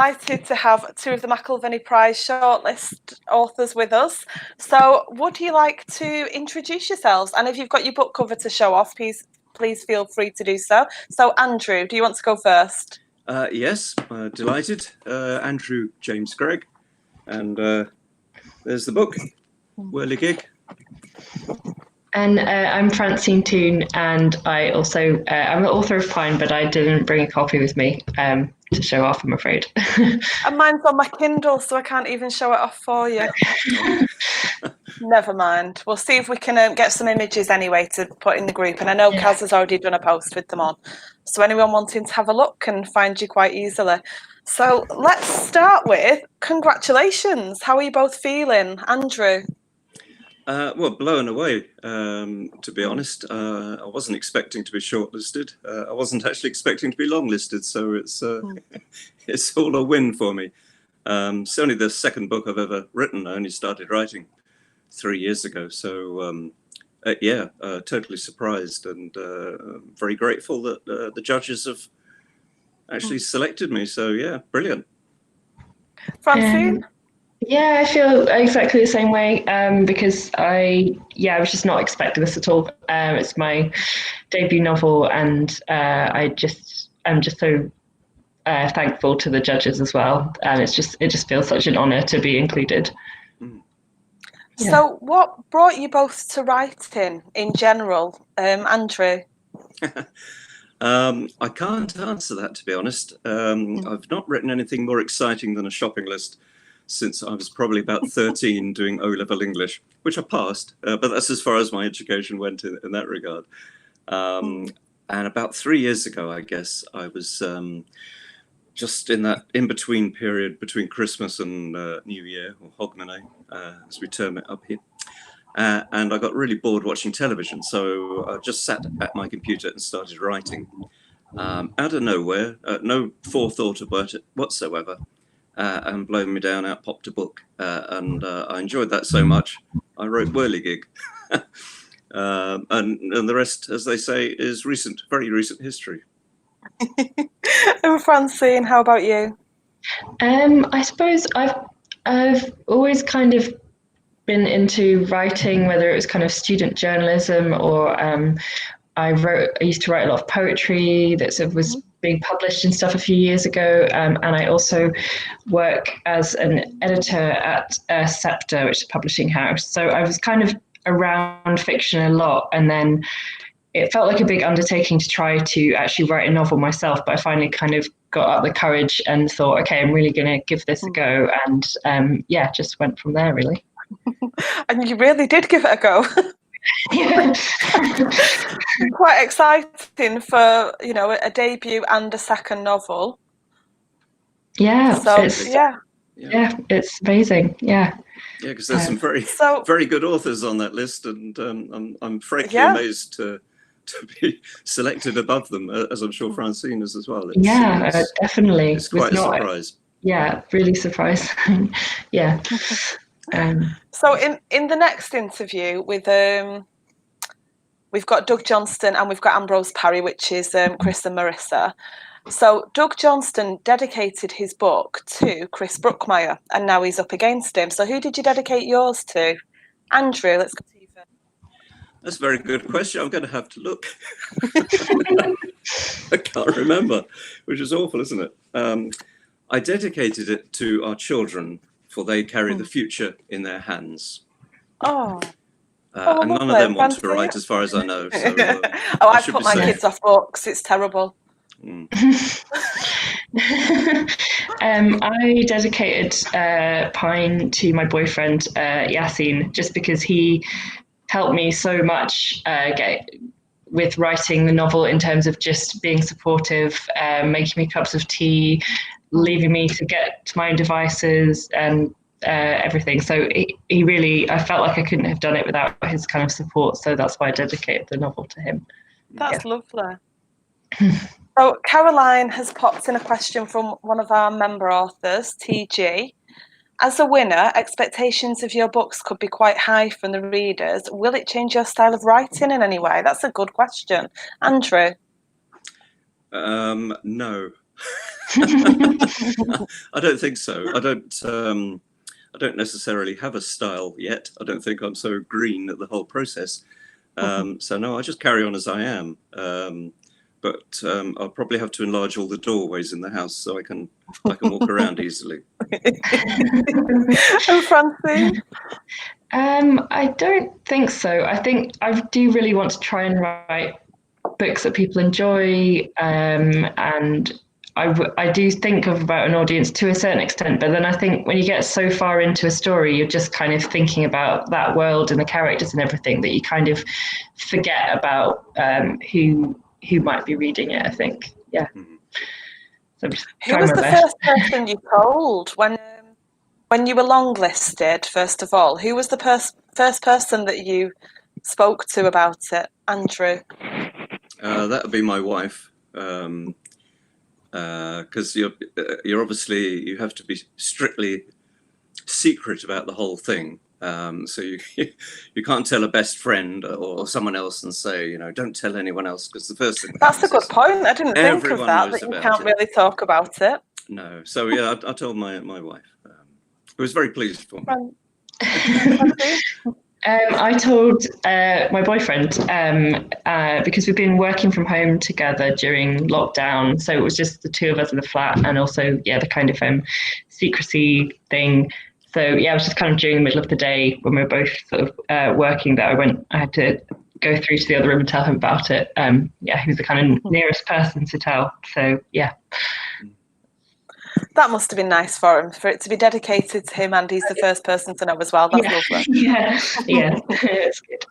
Delighted to have two of the Mcilvanney Prize shortlist authors with us. So would you like to introduce yourselves? And if you've got your book cover to show off, please feel free to do so. So Andrew, do you want to go first? Yes, delighted. Andrew James Gregg. And there's the book, Whirligig. And I'm Francine Toon, and I also, I'm the author of Pine, but I didn't bring a copy with me to show off, I'm afraid. And mine's on my Kindle, so I can't even show it off for you. Never mind. We'll see if we can get some images anyway to put in the group. And I know Kaz has already done a post with them on. So anyone wanting to have a look can find you quite easily. So let's start with congratulations. How are you both feeling? Andrew? Well, blown away, to be honest. I wasn't expecting to be shortlisted. I wasn't actually expecting to be longlisted, so it's all a win for me. It's only the second book I've ever written. I only started writing 3 years ago, so totally surprised and very grateful that the judges have actually selected me. So yeah, brilliant. Francine? Yeah, I feel exactly the same way because I was just not expecting this at all. It's my debut novel, and I'm just so thankful to the judges as well. And it just feels such an honour to be included. Yeah. So, what brought you both to writing in general, Andrew? I can't answer that, to be honest. I've not written anything more exciting than a shopping list since I was probably about 13 doing O-level English, which I passed, but that's as far as my education went in that regard. And about 3 years ago, I guess, I was just in that in-between period between Christmas and New Year, or Hogmanay, as we term it up here. And I got really bored watching television, so I just sat at my computer and started writing. Out of nowhere, no forethought about it whatsoever. And blowing me down, out popped a book, and I enjoyed that so much I wrote Whirligig. And the rest, as they say, is very recent history. And Francine, how about you? I suppose I've always kind of been into writing, whether it was kind of student journalism or I used to write a lot of poetry that sort of was being published and stuff a few years ago, and I also work as an editor at Sceptre, which is a publishing house. So I was kind of around fiction a lot, and then it felt like a big undertaking to try to actually write a novel myself, but I finally kind of got up the courage and thought, okay, I'm really going to give this a go, and just went from there, really. And you really did give it a go. Yeah. Quite exciting for a debut and a second novel. Yeah. So it's amazing. Yeah. Yeah, because there's some very good authors on that list, and I'm frankly amazed to be selected above them, as I'm sure Francine is as well. Definitely. It's quite a surprise. Yeah, really surprising. Yeah. So in the next interview with we've got Doug Johnston and we've got Ambrose Parry, which is Chris and Marissa. So Doug Johnston dedicated his book to Chris Brookmyre, and now he's up against him. So who did you dedicate yours to? Andrew, let's go to you first. That's a very good question. I'm going to have to look. I can't remember, which is awful, isn't it? I dedicated it to our children, for they carry the future in their hands. And none of them want to write, as far as I know. So, I put my kids off books. It's terrible. I dedicated Pine to my boyfriend Yasin, just because he helped me so much with writing the novel, in terms of just being supportive, making me cups of tea, leaving me to get to my own devices and everything. So he really, I felt like I couldn't have done it without his kind of support. So that's why I dedicated the novel to him. That's lovely. So Caroline has popped in a question from one of our member authors, TG. As a winner, expectations of your books could be quite high from the readers. Will it change your style of writing in any way? That's a good question. Andrew? No. I don't think so. I don't necessarily have a style yet. I don't think I'm so green at the whole process. So no, I just carry on as I am. But I'll probably have to enlarge all the doorways in the house so I can walk around easily. And Francie? I don't think so. I think I do really want to try and write books that people enjoy, and I do think of about an audience to a certain extent, but then I think when you get so far into a story, you're just kind of thinking about that world and the characters and everything that you kind of forget about who might be reading it, I think. Yeah. So who was the first person you told when you were longlisted, first of all? Who was the first person that you spoke to about it, Andrew? That would be my wife, because you're obviously, you have to be strictly secret about the whole thing. So you can't tell a best friend or someone else and say, don't tell anyone else, because the first thing that's a good point. I didn't think of that you can't really talk about it. No. So yeah, I told my wife, who was very pleased for me. I told my boyfriend because we've been working from home together during lockdown, so it was just the two of us in the flat, and also the kind of secrecy thing. So yeah, it was just kind of during the middle of the day when we were both sort of working that I had to go through to the other room and tell him about it. He was the kind of nearest person to tell. So yeah. That must have been nice for him, for it to be dedicated to him, and he's the first person to know as well. That's lovely. Yeah, it's good.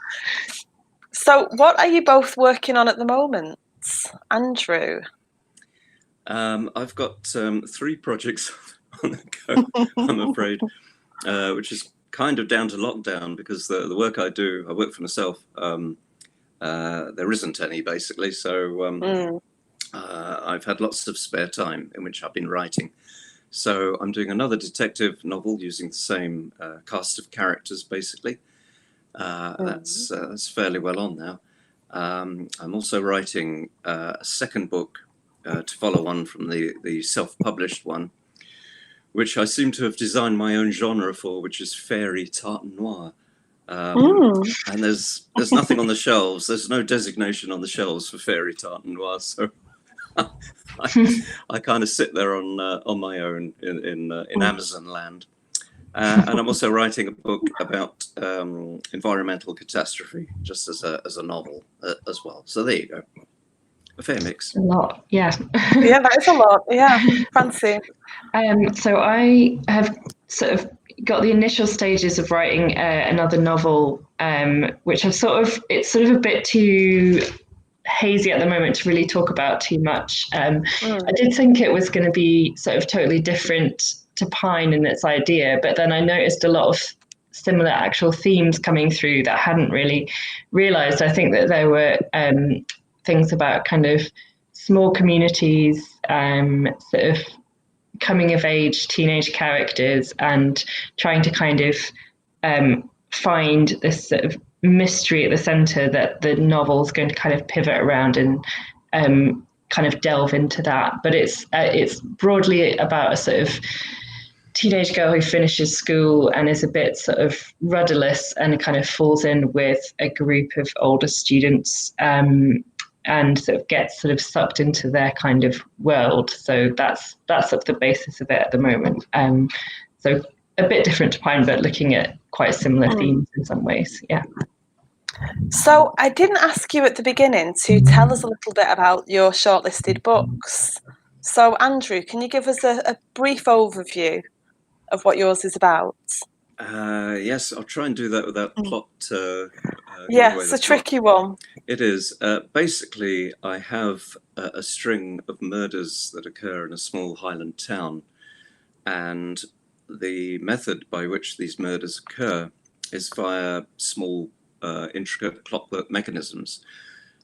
So what are you both working on at the moment, Andrew? I've got 3 projects on the go, I'm afraid, which is kind of down to lockdown, because the work I do, I work for myself. There isn't any, basically. So I've had lots of spare time in which I've been writing. So I'm doing another detective novel using the same cast of characters, basically. That's fairly well on now. I'm also writing a second book to follow on from the self-published one, which I seem to have designed my own genre for, which is fairy tartan noir. And there's nothing on the shelves. There's no designation on the shelves for fairy tartan noir. So I kind of sit there on my own in Amazon land. And I'm also writing a book about environmental catastrophe, just as a novel as well. So there you go. A fair mix. A lot, yeah. Yeah, that is a lot. Yeah, Fancy. So I have sort of got the initial stages of writing another novel, which it's sort of a bit too hazy at the moment to really talk about too much. I did think it was going to be sort of totally different to Pine in its idea, but then I noticed a lot of similar actual themes coming through that I hadn't really realized. I think that there were things about kind of small communities, sort of coming of age teenage characters, and trying to kind of find this sort of mystery at the center that the novel's going to kind of pivot around and kind of delve into that. But it's broadly about a sort of teenage girl who finishes school and is a bit sort of rudderless and kind of falls in with a group of older students, and sort of gets sort of sucked into their kind of world. So that's sort of the basis of it at the moment. So a bit different to Pine, but looking at quite similar themes in some ways. Yeah. So I didn't ask you at the beginning to tell us a little bit about your shortlisted books. So Andrew, can you give us a brief overview of what yours is about? Yes, I'll try and do that without plot. Yeah, it's a tricky one. It is. Basically, I have a string of murders that occur in a small Highland town, and the method by which these murders occur is via small, intricate clockwork mechanisms.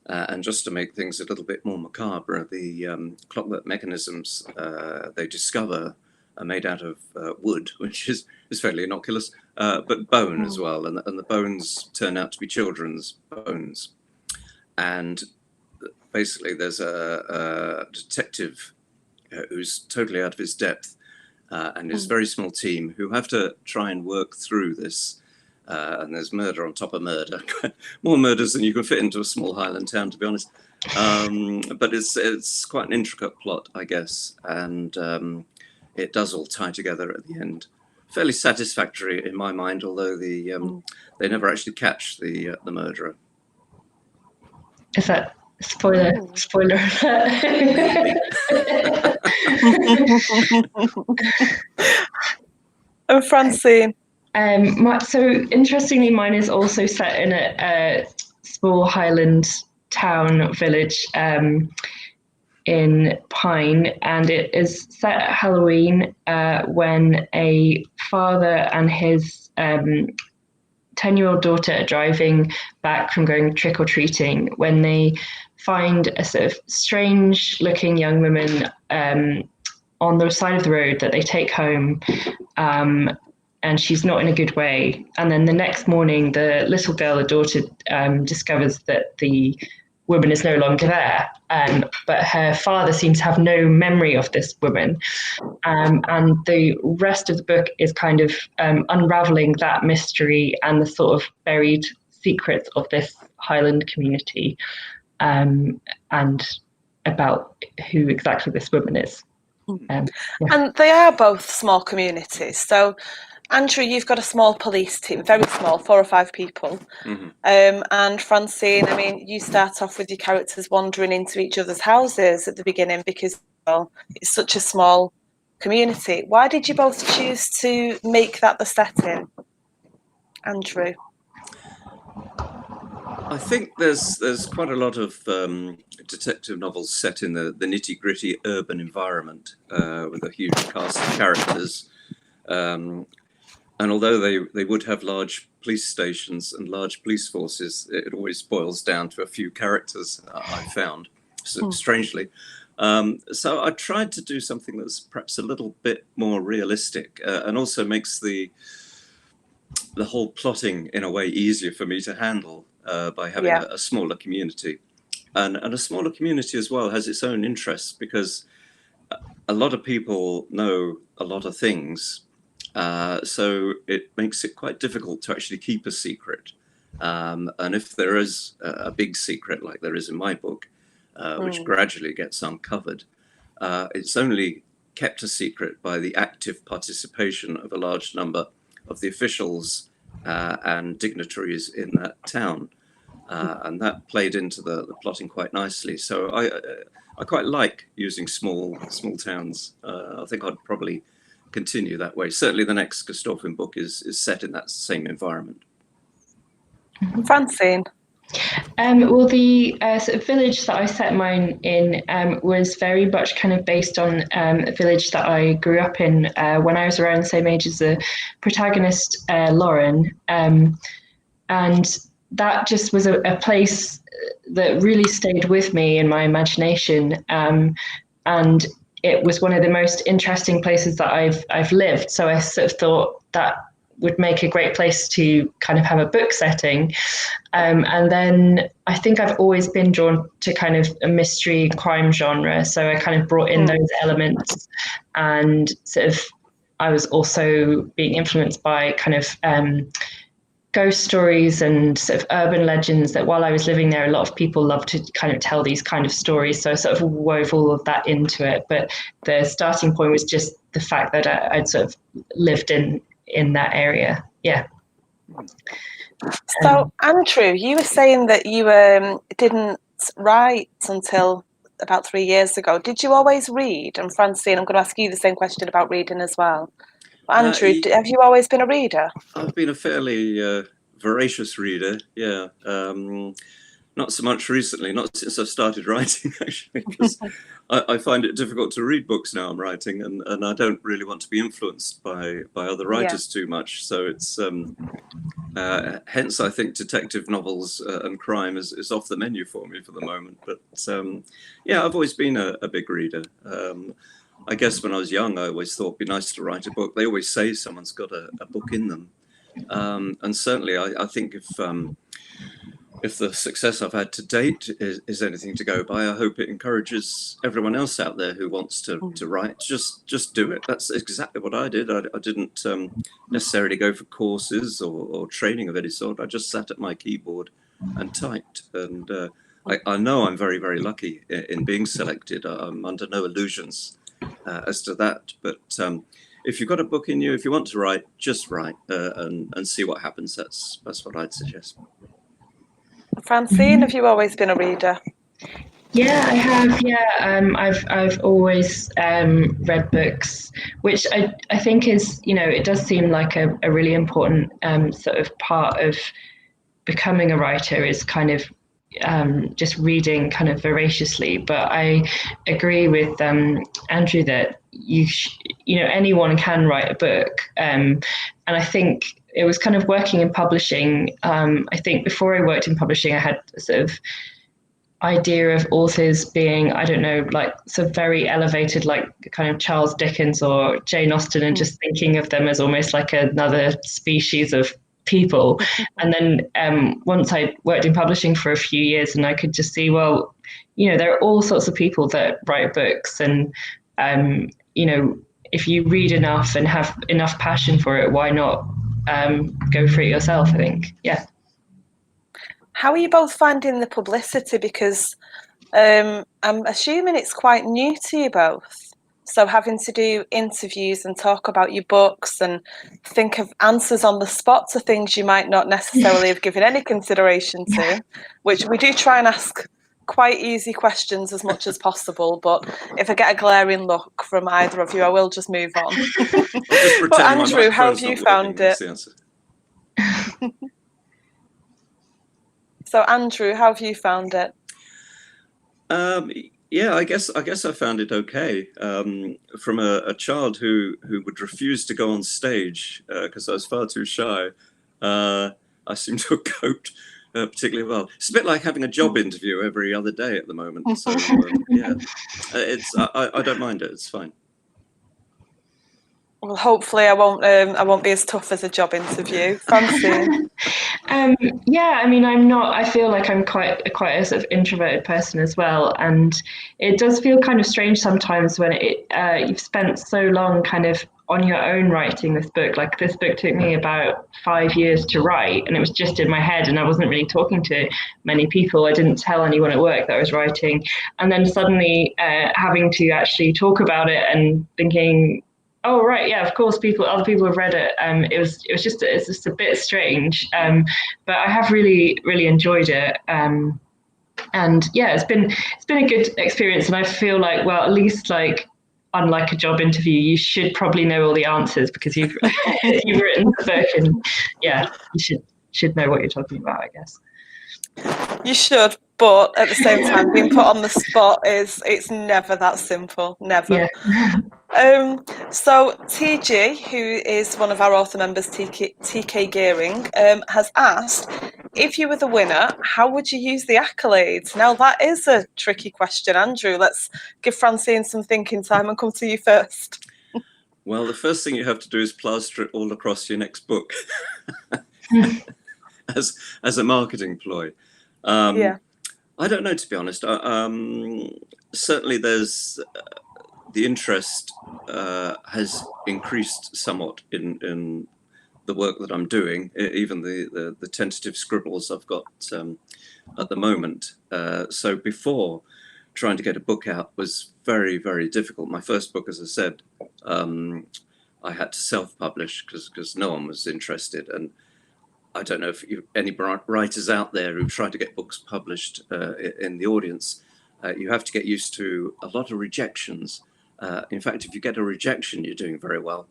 And just to make things a little bit more macabre, the clockwork mechanisms they discover are made out of wood, which is fairly innocuous, but bone as well. And the bones turn out to be children's bones. And basically there's a detective who's totally out of his depth, and his very small team who have to try and work through this. And there's murder on top of murder, more murders than you can fit into a small Highland town, to be honest. But it's quite an intricate plot, I guess, and it does all tie together at the end. Fairly satisfactory in my mind, although they never actually catch the murderer. Is that spoiler alert? And Francine? So interestingly, mine is also set in a small Highland town village in Pine, and it is set at Halloween when a father and his 10-year-old daughter are driving back from going trick-or-treating when they find a sort of strange-looking young woman on the side of the road that they take home, and she's not in a good way. And then the next morning, the little girl, the daughter, discovers that the woman is no longer there, but her father seems to have no memory of this woman. And the rest of the book is kind of unraveling that mystery and the sort of buried secrets of this Highland community, and about who exactly this woman is. And they are both small communities. So, Andrew, you've got a small police team, very small, 4 or 5 people. And Francine, I mean, you start off with your characters wandering into each other's houses at the beginning because, well, it's such a small community. Why did you both choose to make that the setting, Andrew? I think there's quite a lot of detective novels set in the nitty-gritty urban environment with a huge cast of characters. And although they would have large police stations and large police forces, it always boils down to a few characters, I found, strangely. So I tried to do something that's perhaps a little bit more realistic, and also makes the whole plotting in a way easier for me to handle by having a smaller community. And a smaller community as well has its own interests, because a lot of people know a lot of things. So it makes it quite difficult to actually keep a secret. And if there is a big secret, like there is in my book, which gradually gets uncovered, it's only kept a secret by the active participation of a large number of the officials and dignitaries in that town. And that played into the plotting quite nicely. So I quite like using small towns. I think I'd probably continue that way. Certainly the next Gustafin book is set in that same environment. Francine? Well, the sort of village that I set mine in was very much kind of based on a village that I grew up in when I was around the same age as the protagonist, Lauren. And that just was a place that really stayed with me in my imagination. And it was one of the most interesting places that I've lived. So I sort of thought that would make a great place to kind of have a book setting. And then I think I've always been drawn to kind of a mystery crime genre. So I kind of brought in those elements, and sort of I was also being influenced by kind of ghost stories and sort of urban legends that while I was living there, a lot of people love to kind of tell these kind of stories. So I sort of wove all of that into it. But the starting point was just the fact that I'd sort of lived in that area. Yeah. So, Andrew, you were saying that you didn't write until about 3 years ago. Did you always read? And Francine, I'm going to ask you the same question about reading as well. Andrew, have you always been a reader? I've been a fairly voracious reader, yeah. Not so much recently, not since I've started writing, actually, because I find it difficult to read books now I'm writing, and I don't really want to be influenced by other writers too much. So it's hence I think detective novels and crime is off the menu for me for the moment. But yeah, I've always been a big reader. I guess when I was young, I always thought it'd be nice to write a book. They always say someone's got a book in them. And certainly I think if the success I've had to date is anything to go by, I hope it encourages everyone else out there who wants to write. Just do it. That's exactly what I did. I didn't necessarily go for courses or training of any sort. I just sat at my keyboard and typed. And I know I'm very, very lucky in being selected. I'm under no illusions as to that. But if you've got a book in you, if you want to write, just write and see what happens. That's what I'd suggest. Francine, have you always been a reader? Yeah, I have. Yeah, I've always read books, which I think is, it does seem like a really important sort of part of becoming a writer is kind of just reading kind of voraciously. But I agree with Andrew that anyone can write a book, and I think it was kind of working in publishing. I think before I worked in publishing, I had a sort of idea of authors being, I don't know, like so very elevated, like kind of Charles Dickens or Jane Austen, and just thinking of them as almost like another species of people. And then once I worked in publishing for a few years, and I could just see, well, there are all sorts of people that write books, and if you read enough and have enough passion for it, why not go for it yourself, I think. Yeah. How are you both finding the publicity? Because I'm assuming it's quite new to you both. So having to do interviews and talk about your books and think of answers on the spot to things you might not necessarily have given any consideration to, which we do try and ask quite easy questions as much as possible. But if I get a glaring look from either of you, I will just move on. But Andrew, how have you found it? So Andrew, how have you found it? Yeah, I guess I found it okay. From a child who would refuse to go on stage because I was far too shy, I seem to have coped particularly well. It's a bit like having a job interview every other day at the moment. So yeah, I don't mind it. It's fine. Well, hopefully I won't be as tough as a job interview. Francine? Yeah, I mean, I feel like I'm quite a sort of introverted person as well. And it does feel kind of strange sometimes when you've spent so long kind of on your own writing this book. Like this book took me about 5 years to write, and it was just in my head, and I wasn't really talking to many people. I didn't tell anyone at work that I was writing. And then suddenly having to actually talk about it and thinking, oh right, yeah, of course, other people have read it. It's just a bit strange, but I have really enjoyed it. And yeah, it's been a good experience, and I feel like, well, at least like unlike a job interview, you should probably know all the answers because you've written the book, and yeah, you should know what you're talking about, I guess. You should, but at the same time, being put on the spot it's never that simple. Never. Yeah. So TG, who is one of our author members, TK Gearing, has asked, if you were the winner, how would you use the accolades? Now that is a tricky question, Andrew. Let's give Francine some thinking time and come to you first. Well, the first thing you have to do is plaster it all across your next book as a marketing ploy. Yeah. I don't know, to be honest. Certainly there's the interest has increased somewhat in the work that I'm doing, even the tentative scribbles I've got at the moment. So before, trying to get a book out was very, very difficult. My first book, as I said, I had to self-publish because no one was interested. And I don't know if any writers out there who try to get books published in the audience, you have to get used to a lot of rejections. In fact, if you get a rejection, you're doing very well.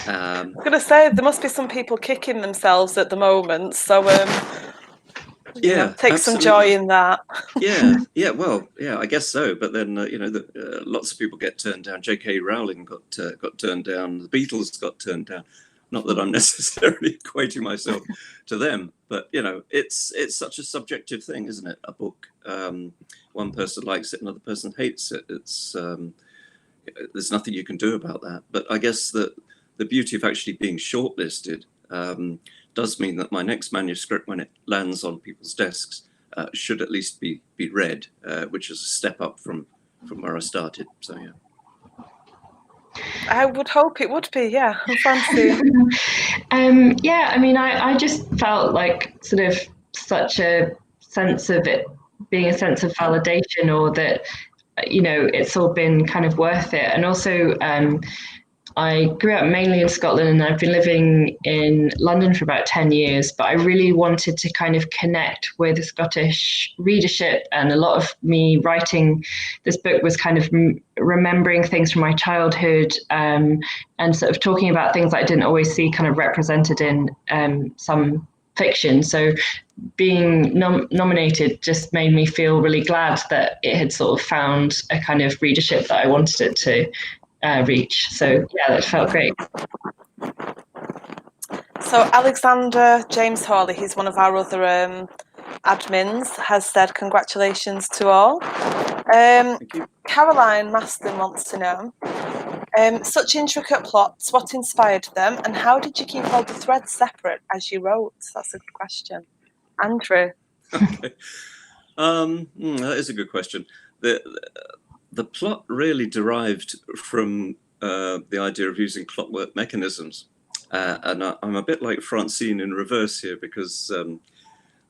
I'm going to say there must be some people kicking themselves at the moment. So yeah, take absolutely. Some joy in that. Yeah, well, yeah, I guess so. But then lots of people get turned down. J.K. Rowling got turned down. The Beatles got turned down. Not that I'm necessarily equating myself to them, but it's such a subjective thing, isn't it? A book, one person likes it, another person hates it. It's there's nothing you can do about that. But I guess that the beauty of actually being shortlisted does mean that my next manuscript, when it lands on people's desks, should at least be read, which is a step up from where I started. So yeah. I would hope it would be, yeah. Fancy. Yeah, I mean, I just felt like sort of such a sense of it being a sense of validation, or that, you know, it's all been kind of worth it. And also, I grew up mainly in Scotland, and I've been living in London for about 10 years, but I really wanted to kind of connect with the Scottish readership, and a lot of me writing this book was kind of remembering things from my childhood, and sort of talking about things that I didn't always see kind of represented in some fiction. So being nominated just made me feel really glad that it had sort of found a kind of readership that I wanted it to reach. So yeah, that felt great. So Alexander James Hawley, he's one of our other admins, has said congratulations to all. Caroline Maston wants to know, such intricate plots, what inspired them, and how did you keep all the threads separate as you wrote? That's a good question. Andrew. Okay. That is a good question. The plot really derived from the idea of using clockwork mechanisms. And I'm a bit like Francine in reverse here, because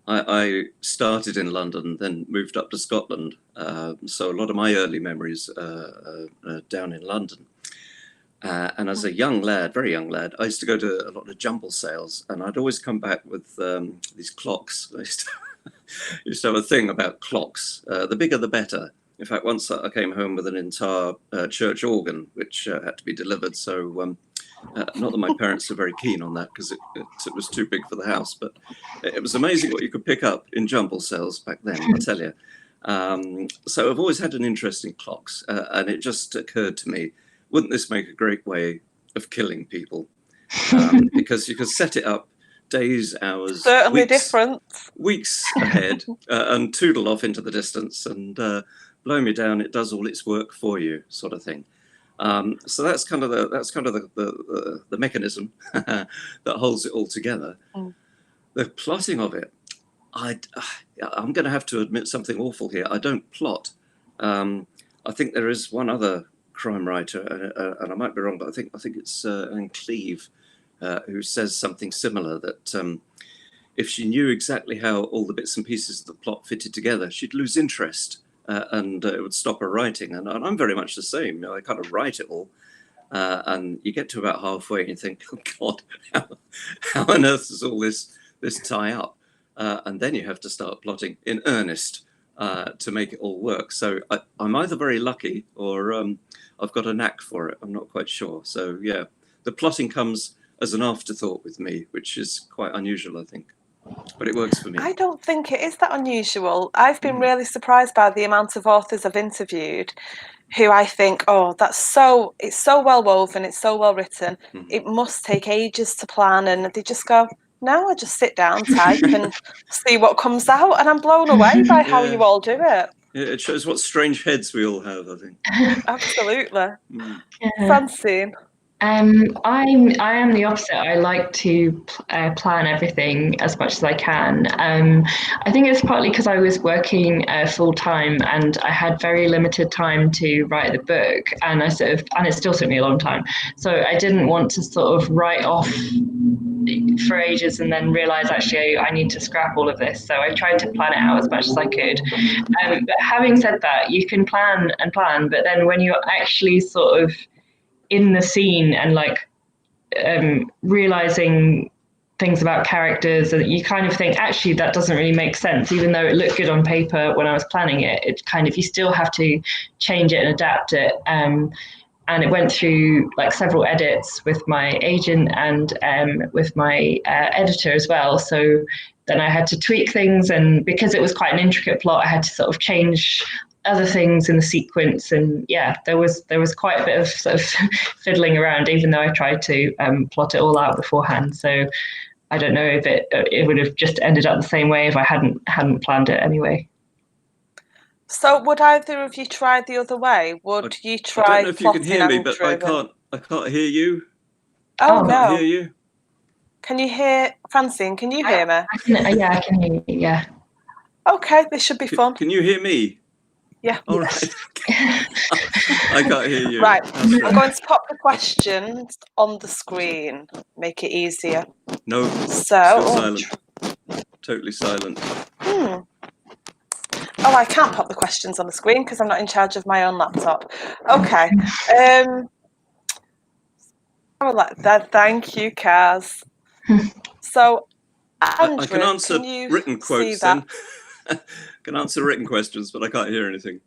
I started in London, then moved up to Scotland. So a lot of my early memories are down in London. And as a young lad, very young lad, I used to go to a lot of jumble sales, and I'd always come back with these clocks. I used to have a thing about clocks. The bigger, the better. In fact, once I came home with an entire church organ, which had to be delivered. So not that my parents were very keen on that, because it was too big for the house. But it was amazing what you could pick up in jumble sales back then, I tell you. So I've always had an interest in clocks. And it just occurred to me, wouldn't this make a great way of killing people? Because you could set it up days, hours, certainly different. Weeks ahead, and tootle off into the distance, and blow me down. It does all its work for you, sort of thing. So that's kind of the mechanism that holds it all together. The plotting of it, I'm going to have to admit something awful here. I don't plot. I think there is one other crime writer, and I might be wrong, but I think it's Anne Cleave, who says something similar, that if she knew exactly how all the bits and pieces of the plot fitted together, she'd lose interest, and it would stop her writing. And I'm very much the same. You know, I kind of write it all, and you get to about halfway and you think, oh God, how on earth does all this tie up? And then you have to start plotting in earnest to make it all work. So I'm either very lucky, or I've got a knack for it. I'm not quite sure. So yeah, the plotting comes as an afterthought with me, which is quite unusual, I think. But it works for me. I don't think it is that unusual. I've been really surprised by the amount of authors I've interviewed who I think, oh, it's so well woven, it's so well written, it must take ages to plan, and they just go, no, I just sit down, type, and see what comes out, and I'm blown away by how you all do it. Yeah, it shows what strange heads we all have, I think. Absolutely. Francine. I am the opposite. I like to plan everything as much as I can. I think it's partly because I was working full time, and I had very limited time to write the book, and it still took me a long time. So I didn't want to sort of write off for ages and then realize actually I need to scrap all of this. So I tried to plan it out as much as I could. But having said that, you can plan and plan, but then when you're actually sort of in the scene and like realizing things about characters, that you kind of think actually that doesn't really make sense, even though it looked good on paper when I was planning it. It kind of, you still have to change it and adapt it. And it went through like several edits with my agent and with my editor as well. So then I had to tweak things, and because it was quite an intricate plot, I had to sort of change other things in the sequence. And yeah, there was quite a bit of sort of fiddling around, even though I tried to plot it all out beforehand. So I don't know if it would have just ended up the same way if I hadn't planned it anyway. So would either of you try the other way? Would you try? I don't know if you can hear me, but I can't hear you. Oh, no. I can't hear you. Can you hear Francine? Can you hear me? I can hear you. Yeah. Okay, this should be fun. Can you hear me? Yeah. All right. I can't hear you. Right, I'm going to pop the questions on the screen, make it easier. No, So, still silent. Totally silent. Oh, I can't pop the questions on the screen because I'm not in charge of my own laptop. Okay. I like that. Thank you, Kaz. So, Andrew, I can answer written quotes then. I can answer written questions, but I can't hear anything.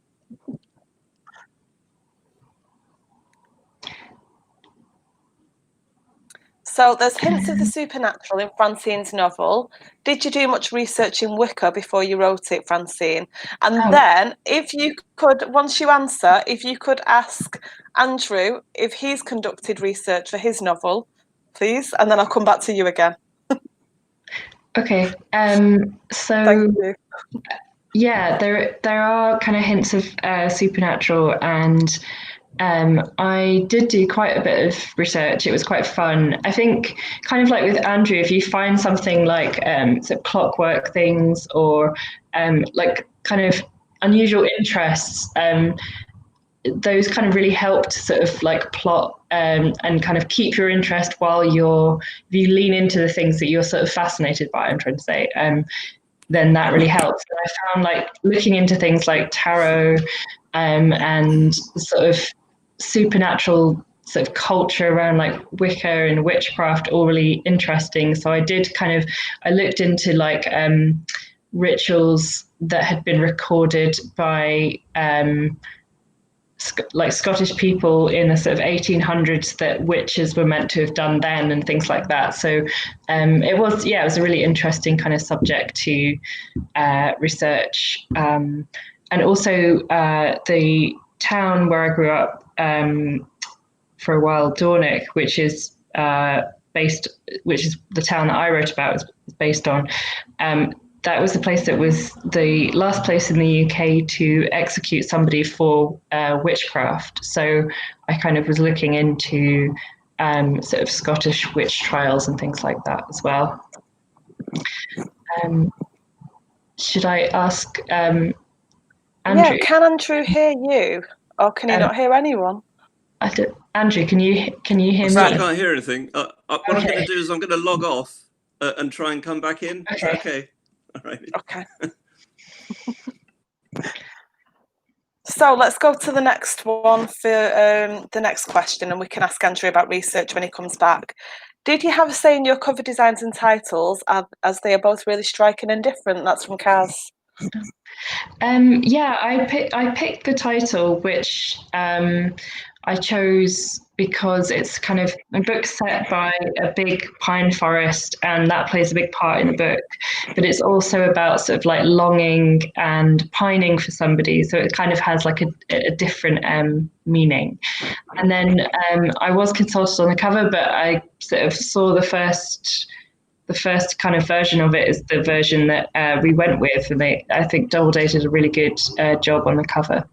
So there's hints of the supernatural in Francine's novel. Did you do much research in Wicca before you wrote it, Francine? And then if you could, once you answer, if you could ask Andrew if he's conducted research for his novel, please, and then I'll come back to you again. Okay. So Thank you. yeah, there are kind of hints of supernatural, and I did do quite a bit of research. It was quite fun. I think, kind of like with Andrew, if you find something like sort of clockwork things or like kind of unusual interests, those kind of really help to sort of like plot and kind of keep your interest while if you lean into the things that you're sort of fascinated by, I'm trying to say, then that really helps. And I found like looking into things like tarot and sort of supernatural sort of culture around like Wicca and witchcraft all really interesting. So I looked into like rituals that had been recorded by like Scottish people in the sort of 1800s that witches were meant to have done then and things like that. So it was a really interesting kind of subject to research. And also the town where I grew up for a while, Dornoch, which is the town that I wrote about, is based on. That was the place that was the last place in the UK to execute somebody for witchcraft. So I kind of was looking into sort of Scottish witch trials and things like that as well. Should I ask Andrew? Yeah, can Andrew hear you, or can he not hear anyone? Andrew, can you hear me? I still can't hear anything. What I'm going to do is I'm going to log off and try and come back in. Okay. Okay. All right. Okay. So let's go to the next one for the next question, and we can ask Andrew about research when he comes back. Did you have a say in your cover designs and titles, as they are both really striking and different? That's from Kaz. Yeah, I picked the title, which I chose because it's kind of a book set by a big pine forest, and that plays a big part in the book. But it's also about sort of like longing and pining for somebody, so it kind of has like a different meaning. And then I was consulted on the cover, but I sort of saw the first kind of version of it is the version that we went with, and I think Doubleday did a really good job on the cover.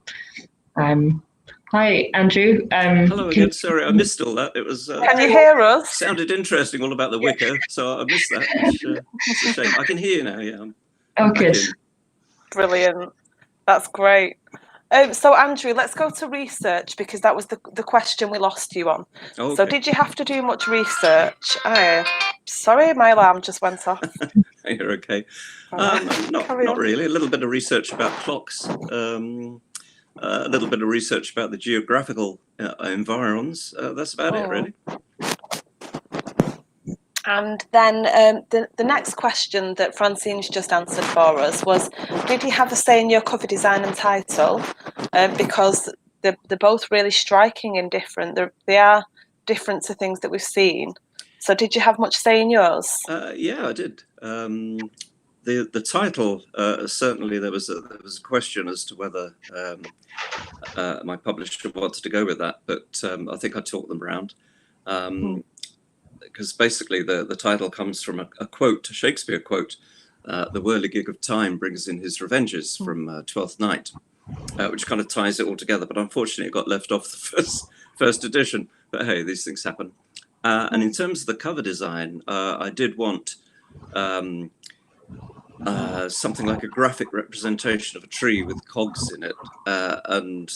Hi, Andrew. Hello again. Sorry, I missed all that. It was. Can you hear us? Sounded interesting, all about the Wicca, so I missed that. It's a shame. I can hear you now. Yeah. Oh, good. Brilliant. That's great. So Andrew, let's go to research, because that was the question we lost you on. Okay. So did you have to do much research? Sorry, my alarm just went off. You're okay. Not really. A little bit of research about clocks. A little bit of research about the geographical environs. That's about it, really. And then the next question that Francine's just answered for us was, did you have a say in your cover design and title? Because they're both really striking and different. They are different to things that we've seen. So did you have much say in yours? Yeah, I did. The title, certainly there was a question as to whether my publisher wanted to go with that, but I think I talked them around. Because basically the title comes from a quote, a Shakespeare quote, "The whirligig of time brings in his revenges," from Twelfth Night, which kind of ties it all together. But unfortunately, it got left off the first edition. But hey, these things happen. And in terms of the cover design, I did want something like a graphic representation of a tree with cogs in it, and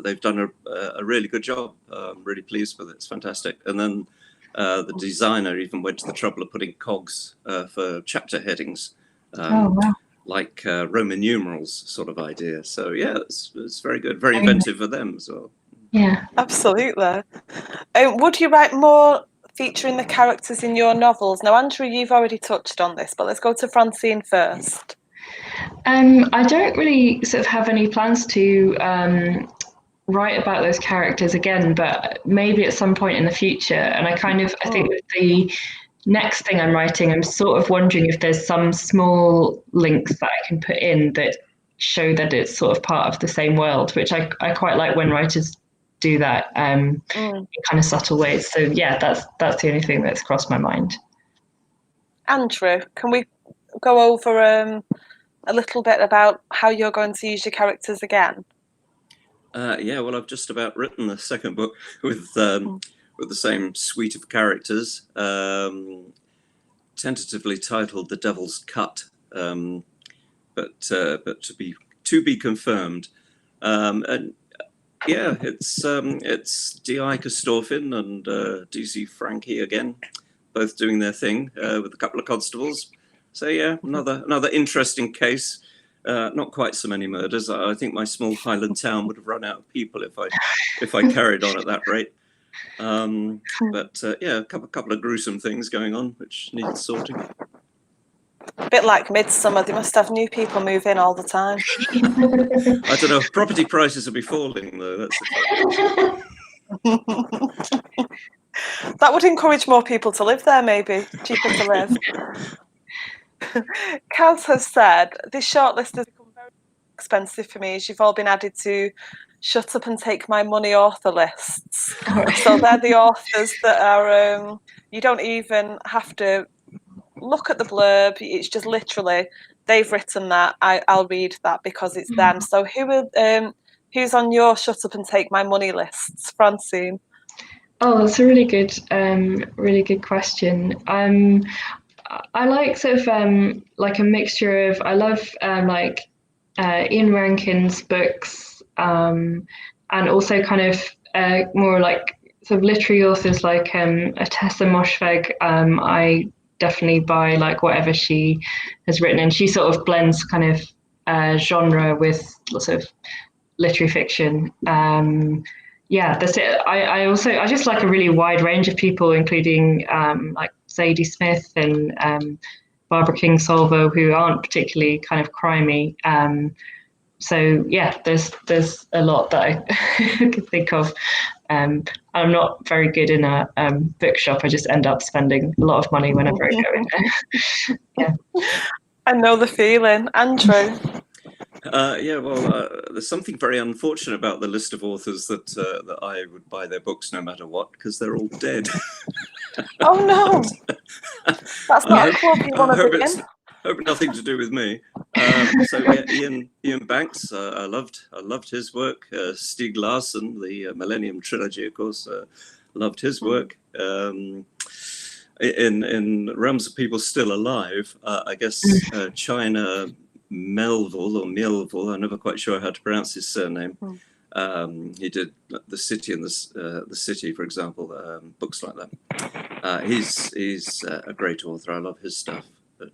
they've done a really good job. I'm really pleased with it. It's fantastic. And then the designer even went to the trouble of putting cogs for chapter headings, like Roman numerals sort of idea. So yeah, it's very good, very inventive of them as well. Yeah, absolutely. Would you write more featuring the characters in your novels? Now, Andrew, you've already touched on this, but let's go to Francine first. I don't really sort of have any plans to write about those characters again, but maybe at some point in the future. And I think with the next thing I'm writing, I'm sort of wondering if there's some small links that I can put in that show that it's sort of part of the same world, which I quite like when writers do that in kind of subtle ways. So yeah, that's the only thing that's crossed my mind. Andrew, can we go over a little bit about how you're going to use your characters again? Yeah, well, I've just about written the second book with the same suite of characters, tentatively titled "The Devil's Cut," but to be confirmed. And yeah, it's D.I. Kostorfin and D.C. Frankie again, both doing their thing with a couple of constables. So yeah, another interesting case. Not quite so many murders. I think my small Highland town would have run out of people if I carried on at that rate. But yeah, a couple of gruesome things going on which need sorting. A bit like Midsummer, they must have new people move in all the time. I don't know. Property prices will be falling though. That's that would encourage more people to live there. Maybe cheaper to live. Kaz has said, this shortlist has become very expensive for me as you've all been added to Shut Up and Take My Money author lists. So they're the authors that are, you don't even have to look at the blurb. It's just literally, they've written that, I'll read that because it's them. So who's on your Shut Up and Take My Money lists, Francine? Oh, that's a really good question. I like sort of like a mixture of, I love Ian Rankin's books, and also kind of more like sort of literary authors like Tessa Moshfegh. I definitely buy like whatever she has written, and she sort of blends kind of genre with lots of literary fiction. Yeah, that's it. I just like a really wide range of people, including like Zadie Smith and Barbara Kingsolver, who aren't particularly kind of crimey. So yeah, there's a lot that I could think of. I'm not very good in a bookshop. I just end up spending a lot of money whenever I go in there. Yeah. I know the feeling. Andrew? Yeah, well, there's something very unfortunate about the list of authors that I would buy their books no matter what, because they're all dead. Oh no, that's not a club you want to be in. Hope nothing to do with me. So yeah, Ian Banks, I loved his work. Stieg Larsson, the Millennium Trilogy, of course, loved his work. In realms of people still alive, I guess China Melville or Melville, I'm never quite sure how to pronounce his surname. He did The City and the City, for example, books like that. He's a great author. I love his stuff. But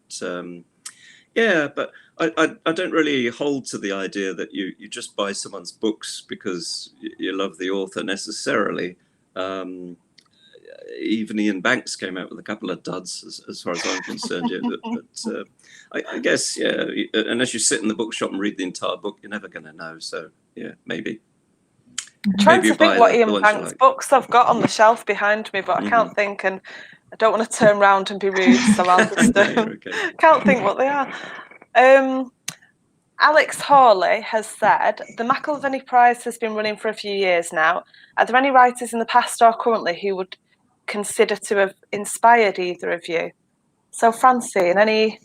yeah, but I don't really hold to the idea that you just buy someone's books because you love the author necessarily. Even Ian Banks came out with a couple of duds, as far as I'm concerned. Yeah, but I guess, yeah, unless you sit in the bookshop and read the entire book, you're never going to know. So yeah, maybe. I'm trying to think what Ian Banks' books I've got on the shelf behind me, but I can't think, and I don't want to turn around and be rude, so I'll just can't think what they are. Alex Hawley has said, the Mcilvanney Prize has been running for a few years now. Are there any writers in the past or currently who would consider to have inspired either of you? So Francine, any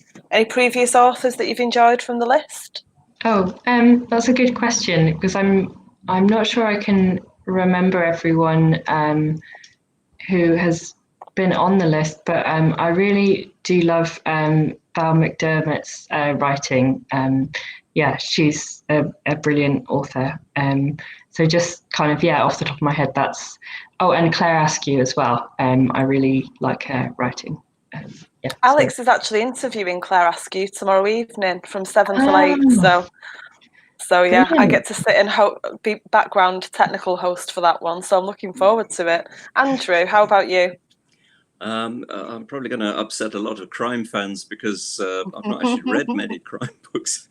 previous authors that you've enjoyed from the list? Oh, that's a good question, because I'm not sure I can remember everyone who has been on the list, but I really do love Val McDermott's writing. Yeah, she's a brilliant author. So just kind of, yeah, off the top of my head, that's, oh, and Claire Askew as well. I really like her writing. Yeah, Alex is actually interviewing Claire Askew tomorrow evening from 7 till 8. So yeah, brilliant. I get to sit and be background technical host for that one. So I'm looking forward to it. Andrew, how about you? I'm probably going to upset a lot of crime fans because I've not actually read many crime books.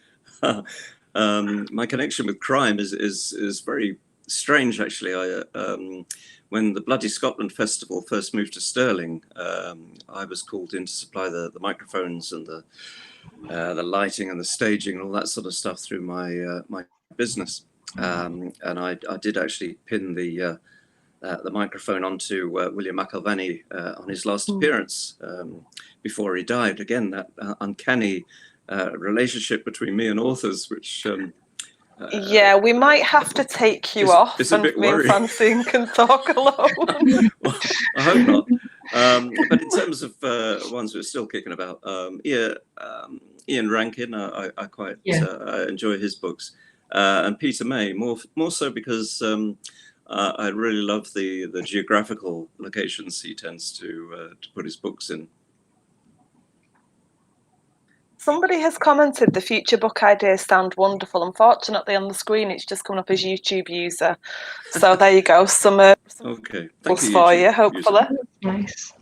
My connection with crime is very strange, actually. When the Bloody Scotland Festival first moved to Stirling, I was called in to supply the microphones and the lighting and the staging and all that sort of stuff through my business. And I did actually pin the microphone onto William Mcilvanney on his last appearance before he died. Again, that uncanny relationship between me and authors, which yeah, we might have to take you off, and me and Francine can talk alone. Well, I hope not. But in terms of ones that are still kicking about, Ian Rankin, I quite I enjoy his books, and Peter May more so because I really love the geographical locations he tends to put his books in. Somebody has commented the future book ideas sound wonderful. Unfortunately, on the screen, it's just coming up as YouTube user. So there you go. Some okay, thank you, for you, hopefully. Nice.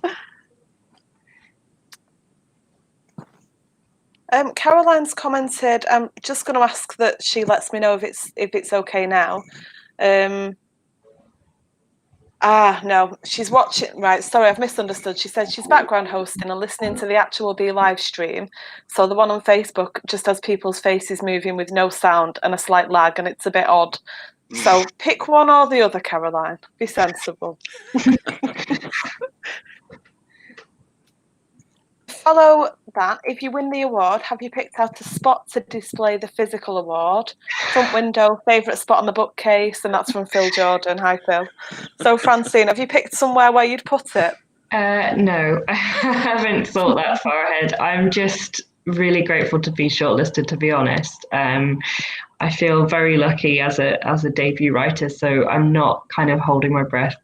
Caroline's commented. I'm just going to ask that she lets me know if it's okay now. No, she's watching. Right, sorry, I've misunderstood. She said she's background hosting and listening to the actual B live stream. So the one on Facebook just has people's faces moving with no sound and a slight lag, and it's a bit odd. So pick one or the other, Caroline. Be sensible. Follow that. If you win the award, have you picked out a spot to display the physical award? Front window, favourite spot on the bookcase, and that's from Phil Jordan. Hi, Phil. So, Francine, have you picked somewhere where you'd put it? No, I haven't thought that far ahead. I'm just really grateful to be shortlisted, to be honest. I feel very lucky as a debut writer, so I'm not kind of holding my breath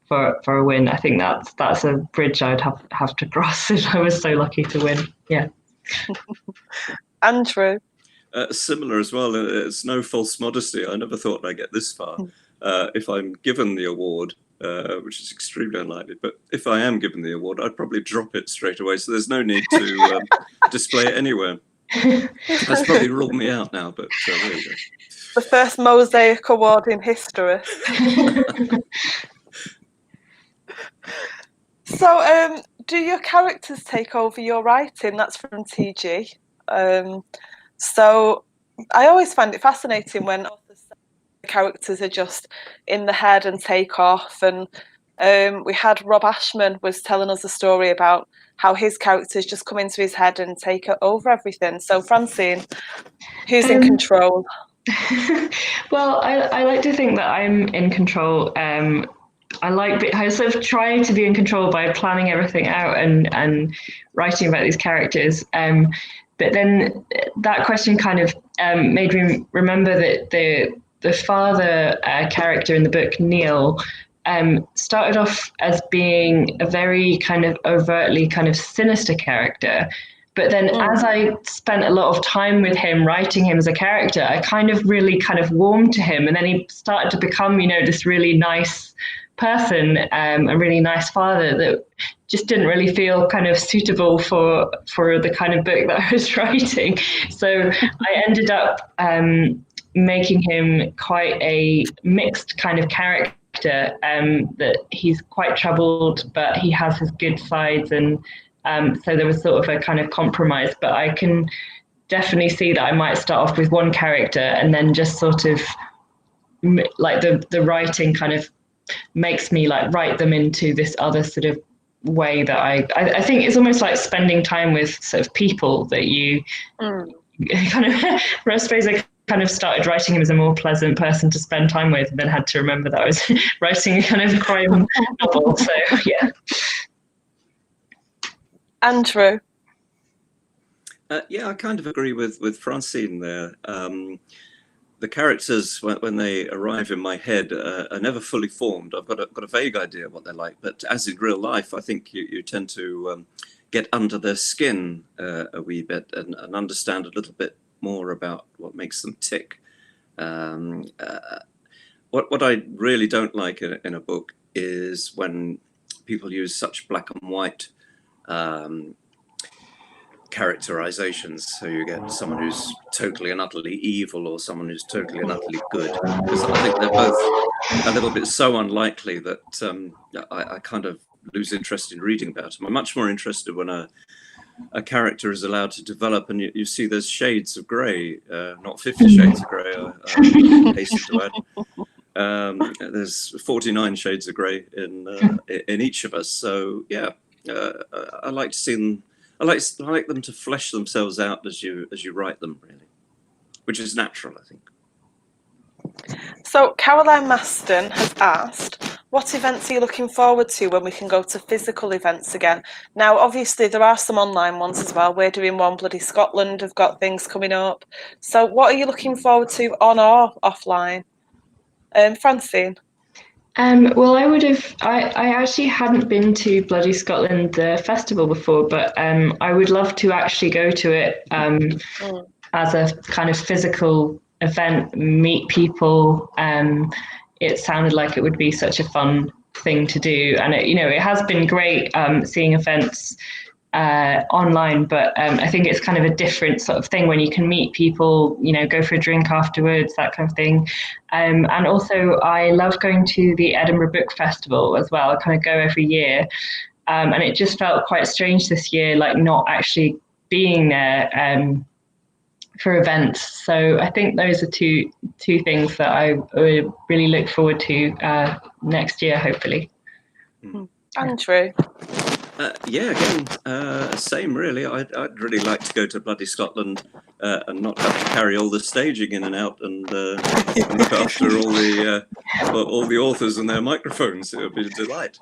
for a win. I think that's a bridge I'd have to cross if I was so lucky to win. Yeah. Andrew. Similar as well. It's no false modesty. I never thought I'd get this far. If I'm given the award, which is extremely unlikely, but if I am given the award, I'd probably drop it straight away. So there's no need to display it anywhere. That's probably ruled me out now, but there you go. The first Mosaic Award in history. So, do your characters take over your writing? That's from TG. So, I always find it fascinating when authors say the characters are just in the head and take off. And we had Rob Ashman was telling us a story about how his characters just come into his head and take over everything. So, Francine, who's in control? Well, I like to think that I'm in control. I sort of try to be in control by planning everything out and writing about these characters. But then that question kind of made me remember that the father character in the book, Neil, started off as being a very kind of overtly kind of sinister character. But then as I spent a lot of time with him, writing him as a character, I kind of really kind of warmed to him. And then he started to become, this really nice person, a really nice father that just didn't really feel kind of suitable for the kind of book that I was writing. So I ended up making him quite a mixed kind of character, that he's quite troubled, but he has his good sides. And so there was sort of a kind of compromise, but I can definitely see that I might start off with one character and then just sort of like the writing kind of makes me like write them into this other sort of way that I think it's almost like spending time with sort of people that you kind of, I suppose I kind of started writing him as a more pleasant person to spend time with, and then had to remember that I was writing a kind of crime novel. So yeah. Andrew. Yeah, I kind of agree with Francine there. The characters, when they arrive in my head, are never fully formed. I've got a vague idea of what they're like, but as in real life, I think you tend to get under their skin a wee bit and understand a little bit more about what makes them tick. What I really don't like in a book is when people use such black and white characterizations. So you get someone who's totally and utterly evil or someone who's totally and utterly good, because I think they're both a little bit so unlikely that I kind of lose interest in reading about them. I'm much more interested when a character is allowed to develop and you see there's shades of grey, not 50 shades of grey, I hasten to add. There's 49 shades of grey in each of us. So yeah, I like to see them. I like them to flesh themselves out as you write them, really, which is natural, I think. So Caroline Maston has asked, what events are you looking forward to when we can go to physical events again? Now, obviously, there are some online ones as well. We're doing one. Bloody Scotland have got things coming up. So what are you looking forward to on or offline? Francine? Well, I actually hadn't been to Bloody Scotland, the festival, before, but I would love to actually go to it as a kind of physical event, meet people. It sounded like it would be such a fun thing to do. And it has been great seeing events online, but I think it's kind of a different sort of thing when you can meet people, go for a drink afterwards, that kind of thing. And also I love going to the Edinburgh Book Festival as well. I kind of go every year, and it just felt quite strange this year, like not actually being there for events. So I think those are two things that I would really look forward to next year, hopefully. Andrew? Yeah, again, same really. I'd really like to go to Bloody Scotland and not have to carry all the staging in and out and look after all the authors and their microphones. It would be a delight.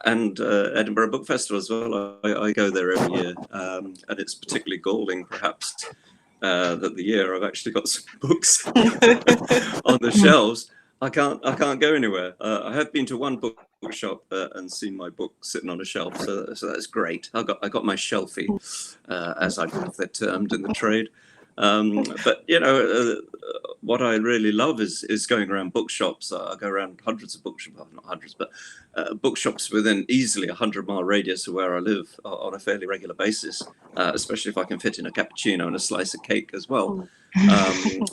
And Edinburgh Book Festival as well. I go there every year, and it's particularly galling, perhaps, that the year I've actually got some books on the shelves. I can't go anywhere. I have been to one bookshop and seen my book sitting on a shelf, so that's great. I got my shelfie, as I believe they're termed in the trade. But what I really love is going around bookshops. I go around hundreds of bookshops, well, not hundreds, but bookshops within easily 100-mile radius of where I live on a fairly regular basis, especially if I can fit in a cappuccino and a slice of cake as well.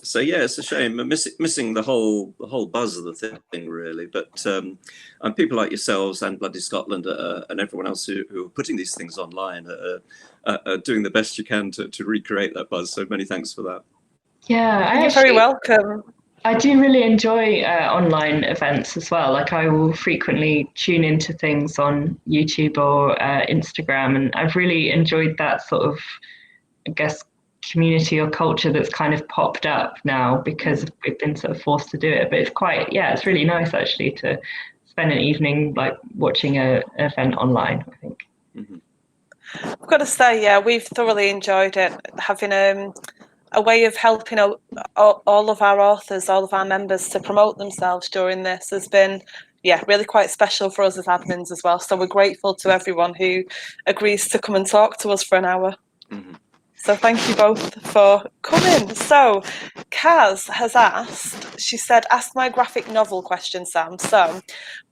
So yeah, it's a shame missing the whole buzz of the thing, really. But and people like yourselves and Bloody Scotland and everyone else who are putting these things online are doing the best you can to recreate that buzz. So many thanks for that. Yeah, You're very welcome. I do really enjoy online events as well. Like I will frequently tune into things on YouTube or Instagram, and I've really enjoyed that sort of, I guess, community or culture that's kind of popped up now because we've been sort of forced to do it. But it's really nice actually to spend an evening like watching an event online, I think. I've got to say, yeah, we've thoroughly enjoyed it, having a way of helping all of our authors, all of our members to promote themselves during this has been, really quite special for us as admins as well. So we're grateful to everyone who agrees to come and talk to us for an hour. So thank you both for coming. So Kaz has asked, she said, ask my graphic novel question, Sam. So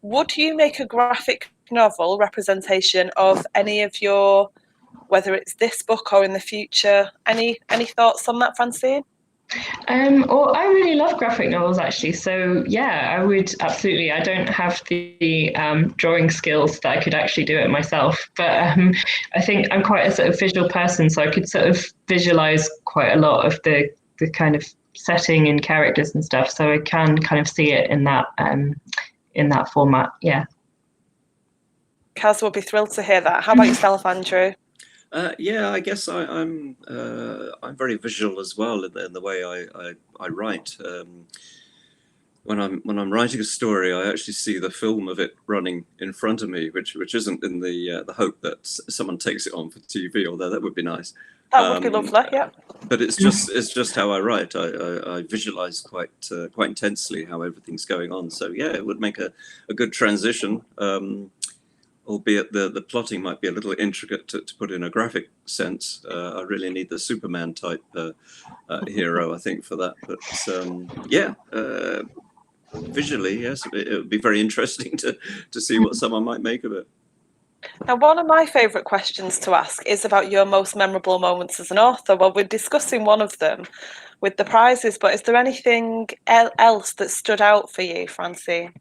would you make a graphic novel representation of any of your, whether it's this book or in the future? Any thoughts on that, Francine? Well, I really love graphic novels actually. So yeah, I would absolutely. I don't have the drawing skills that I could actually do it myself, but I think I'm quite a sort of visual person, so I could sort of visualize quite a lot of the kind of setting and characters and stuff. So I can kind of see it in that format. Yeah. Kaz will be thrilled to hear that. How about yourself, Andrew? Yeah, I guess I'm very visual as well in the way I write. when I'm writing a story, I actually see the film of it running in front of me, which isn't in the hope that someone takes it on for TV, although that would be nice. That would be lovely, yeah. But it's just how I write. I visualize quite intensely how everything's going on. So yeah, it would make a good transition. Albeit the plotting might be a little intricate to put in a graphic sense. I really need the Superman type hero, I think, for that. But yeah, visually, yes, it would be very interesting to see what someone might make of it. Now, one of my favourite questions to ask is about your most memorable moments as an author. Well, we're discussing one of them with the prizes, but is there anything else that stood out for you, Francine?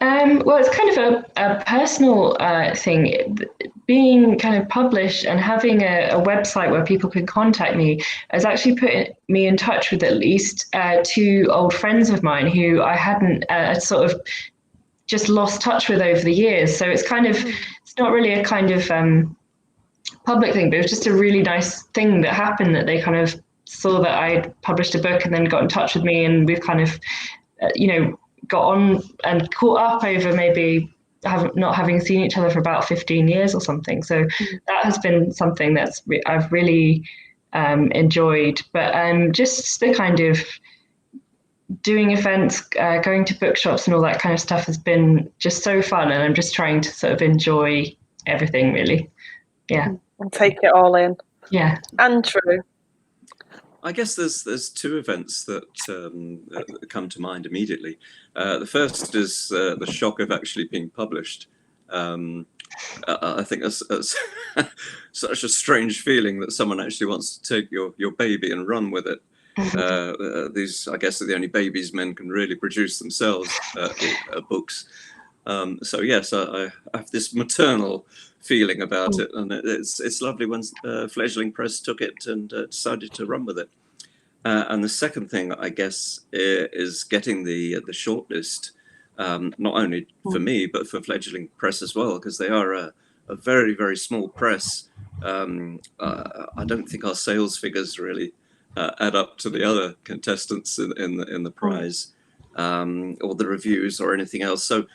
Well, it's kind of a personal thing. Being kind of published and having a website where people can contact me has actually put me in touch with at least 2 old friends of mine who I hadn't sort of just lost touch with over the years. So it's kind of, it's not really a kind of public thing, but it was just a really nice thing that happened, that they kind of saw that I'd published a book and then got in touch with me, and we've kind of, got on and caught up over maybe not having seen each other for about 15 years or something. So that has been something that's I've really enjoyed. But just the kind of doing events, going to bookshops and all that kind of stuff has been just so fun, and I'm just trying to sort of enjoy everything, really. Yeah. And take it all in. Yeah. Andrew? I guess there's 2 events that come to mind immediately. The first is the shock of actually being published. I think that's such a strange feeling that someone actually wants to take your baby and run with it. These, I guess, are the only babies men can really produce themselves, books. So yes, I have this maternal feeling about it, and it's lovely when Fledgling Press took it and decided to run with it. And the second thing, I guess, is getting the shortlist, not only for me but for Fledgling Press as well, because they are a very, very small press. I don't think our sales figures really add up to the other contestants in the prize, or the reviews or anything else. So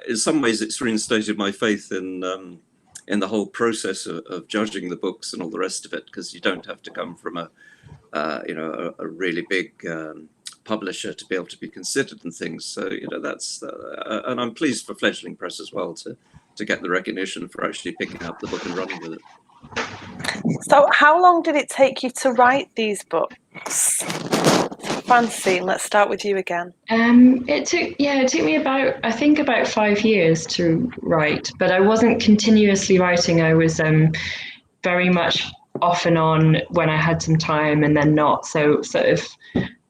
in some ways it's reinstated my faith in the whole process of judging the books and all the rest of it, because you don't have to come from a really big publisher to be able to be considered and things. So that's and I'm pleased for Fledgling Press as well to get the recognition for actually picking up the book and running with it. So how long did it take you to write these books? Francine, let's start with you again. It took me about 5 years to write, but I wasn't continuously writing. I was very much off and on when I had some time and then not, so sort of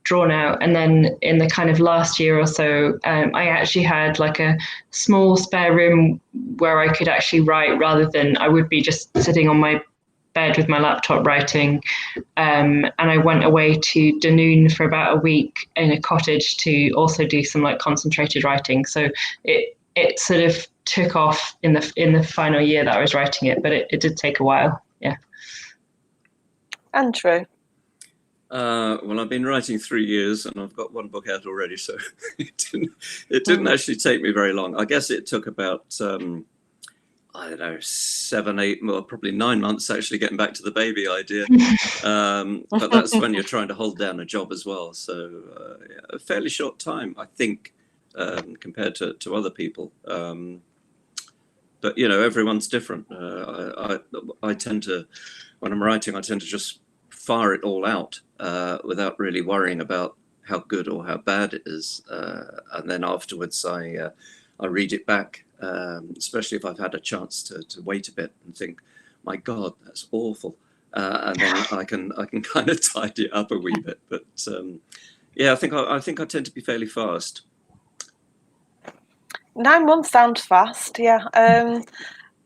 drawn out. And then in the kind of last year or so, I actually had like a small spare room where I could actually write rather than I would be just sitting on my bed with my laptop writing. And I went away to Dunoon for about a week in a cottage to also do some like concentrated writing. So it sort of took off in the final year that I was writing it, but it did take a while. Yeah. Andrew? Well, I've been writing 3 years and I've got one book out already, so it didn't actually take me very long. I guess it took about, I don't know, 7, 8, well, probably 9 months actually getting back to the baby idea. But that's when you're trying to hold down a job as well. So a fairly short time, I think, compared to other people. But, everyone's different. I tend to, when I'm writing, I tend to just fire it all out without really worrying about how good or how bad it is. And then afterwards, I read it back, especially if I've had a chance to wait a bit and think, my God, that's awful. And then I can kind of tidy it up a wee bit. But yeah, I think I tend to be fairly fast. 9 months sounds fast, yeah.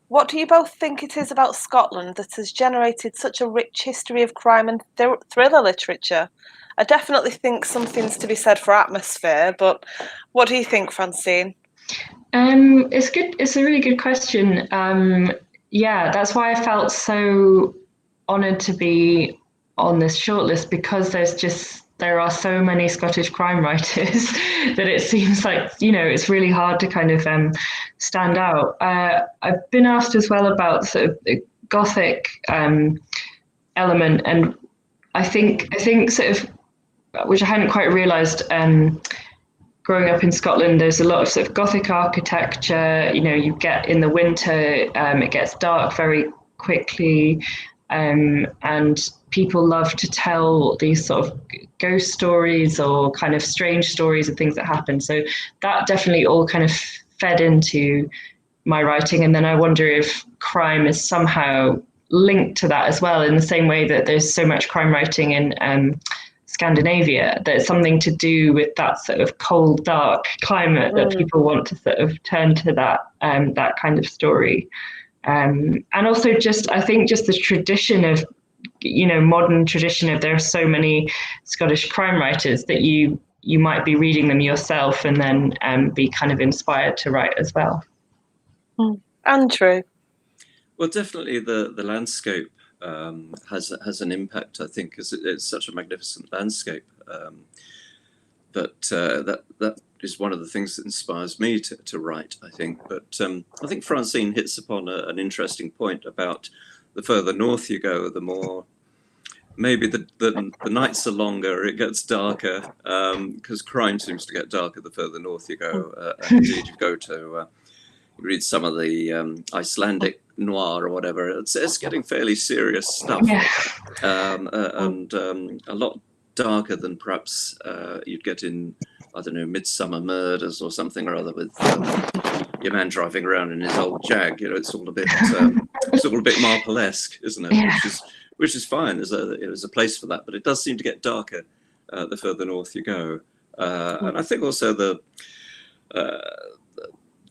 What do you both think it is about Scotland that has generated such a rich history of crime and thriller literature? I definitely think something's to be said for atmosphere, but what do you think, Francine? It's good. It's a really good question. Yeah, that's why I felt so honoured to be on this shortlist, because there's just there are so many Scottish crime writers that it seems like, it's really hard to kind of stand out. I've been asked as well about sort of the Gothic element, and I think sort of, which I hadn't quite realised, growing up in Scotland, there's a lot of sort of Gothic architecture. You get in the winter, it gets dark very quickly, and people love to tell these sort of ghost stories or kind of strange stories of things that happen. So that definitely all kind of fed into my writing. And then I wonder if crime is somehow linked to that as well, in the same way that there's so much crime writing in Scandinavia. There's something to do with that sort of cold, dark climate that people want to sort of turn to that kind of story. And also I think just the tradition of, modern tradition of, there are so many Scottish crime writers that you might be reading them yourself and then be kind of inspired to write as well. Andrew? Well, definitely the landscape has an impact, I think, because it's such a magnificent landscape. That is one of the things that inspires me to write, I think. But I think Francine hits upon an interesting point about the further north you go, the more maybe the nights are longer, it gets darker, because crime seems to get darker the further north you go. And indeed, you go to read some of the Icelandic noir or whatever, it's getting fairly serious stuff. And a lot darker than perhaps you'd get in, I don't know, Midsummer Murders or something or other, with your man driving around in his old Jag. It's all a bit Marple-esque, isn't it? Which is fine. There's a place for that, but it does seem to get darker the further north you go. And I think also the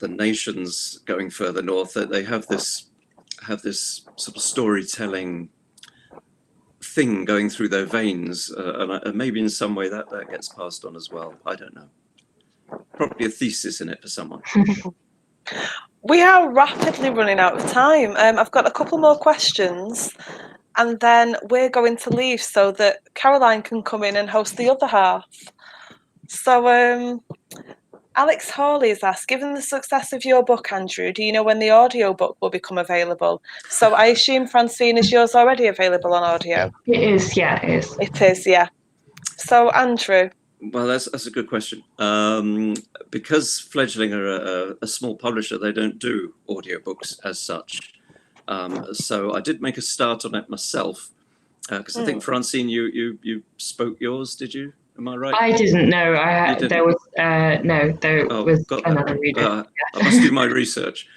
nations going further north, they have this sort of storytelling thing going through their veins, and maybe in some way that gets passed on as well. I don't know. Probably a thesis in it for someone. We are rapidly running out of time. I've got a couple more questions, and then we're going to leave so that Caroline can come in and host the other half. So Alex Hawley has asked, given the success of your book, Andrew, do you know when the audiobook will become available? So I assume, Francine, is yours already available on audio? It is, yeah, it is. It is, yeah. So, Andrew? Well, that's a good question. Because Fledgling are a small publisher, they don't do audiobooks as such. So I did make a start on it myself, because I think, Francine, you spoke yours, did you? Am I right? I didn't know. There was another reader. I must do my research.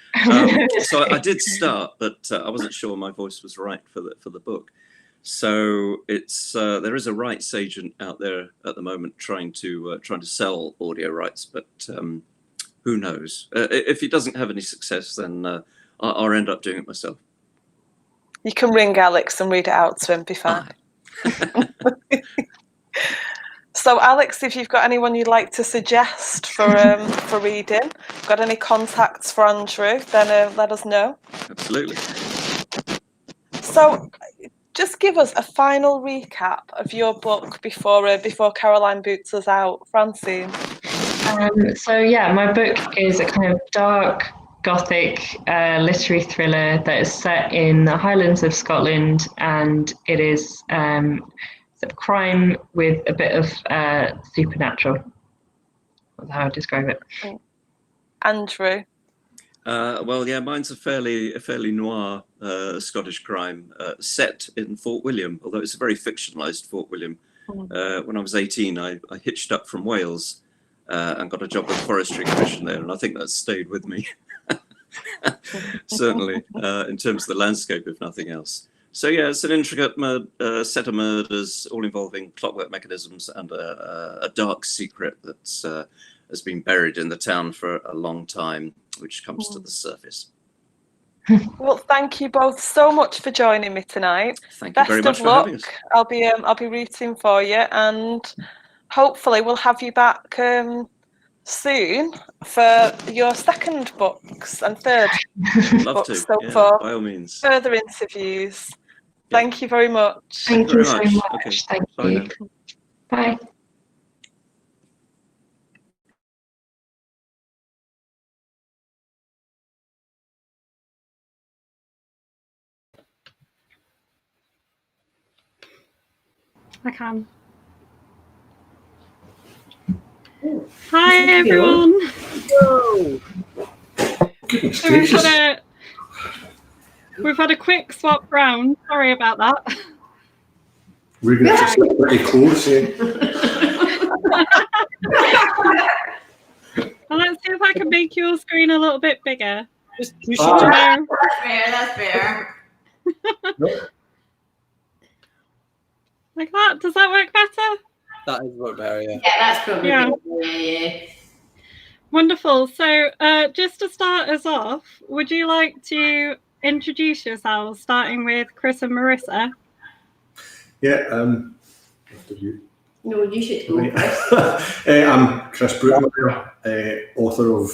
So I did start, but I wasn't sure my voice was right for the book. So it's there is a rights agent out there at the moment trying to sell audio rights, but who knows? If he doesn't have any success, then I'll end up doing it myself. You can ring Alex and read it out to him. Be fine. So, Alex, if you've got anyone you'd like to suggest for reading, got any contacts for Andrew, then let us know. Absolutely. So, just give us a final recap of your book before Caroline boots us out, Francine. So yeah, my book is a kind of dark Gothic literary thriller that is set in the Highlands of Scotland, and it is crime with a bit of supernatural. That's how I describe it. Andrew? Well, yeah, mine's a fairly noir Scottish crime set in Fort William, although it's a very fictionalised Fort William. When I was 18, I hitched up from Wales and got a job with the Forestry Commission there, and I think that's stayed with me. Certainly, in terms of the landscape, if nothing else. So yeah, it's an intricate set of murders, all involving clockwork mechanisms and a dark secret that's has been buried in the town for a long time, which comes to the surface. Well, thank you both so much for joining me tonight. Thank you very much for having us. I'll be rooting for you, and hopefully we'll have you back soon for your second books and third Love books. to, So by all means. Further interviews. Thank you very much. Thank you so much. Okay. Thank Bye you. now. Bye. I can. Hi everyone. So we've had a quick swap round. Sorry about that. We're going to sit pretty close, eh? Well, let's see if I can make your screen a little bit bigger. Just know. That's fair. Nope. Like that. Does that work better? That is what better, yeah. Yeah, that's probably Yeah. yeah. Wonderful. So just to start us off, would you like to introduce yourselves, starting with Chris and Marissa? Yeah, after you. No, you should go. I'm Chris Brutenmeier, author of,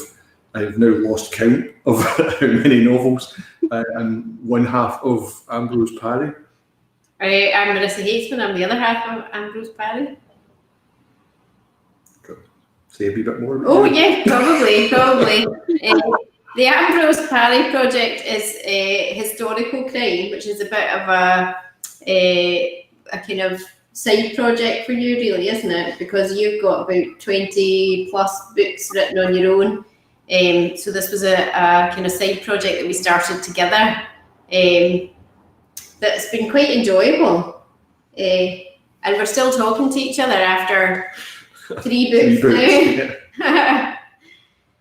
I've now lost count of how many novels, and one half of Ambrose Parry. I'm Marissa Hatesman. I'm the other half of Ambrose Parry. Say a wee bit more. Oh yeah, probably. The Ambrose Parry project is a historical crime, which is a bit of a kind of side project for you, really, isn't it? Because you've got about 20 plus books written on your own. So this was a kind of side project that we started together. That's been quite enjoyable. And we're still talking to each other after 3 books now.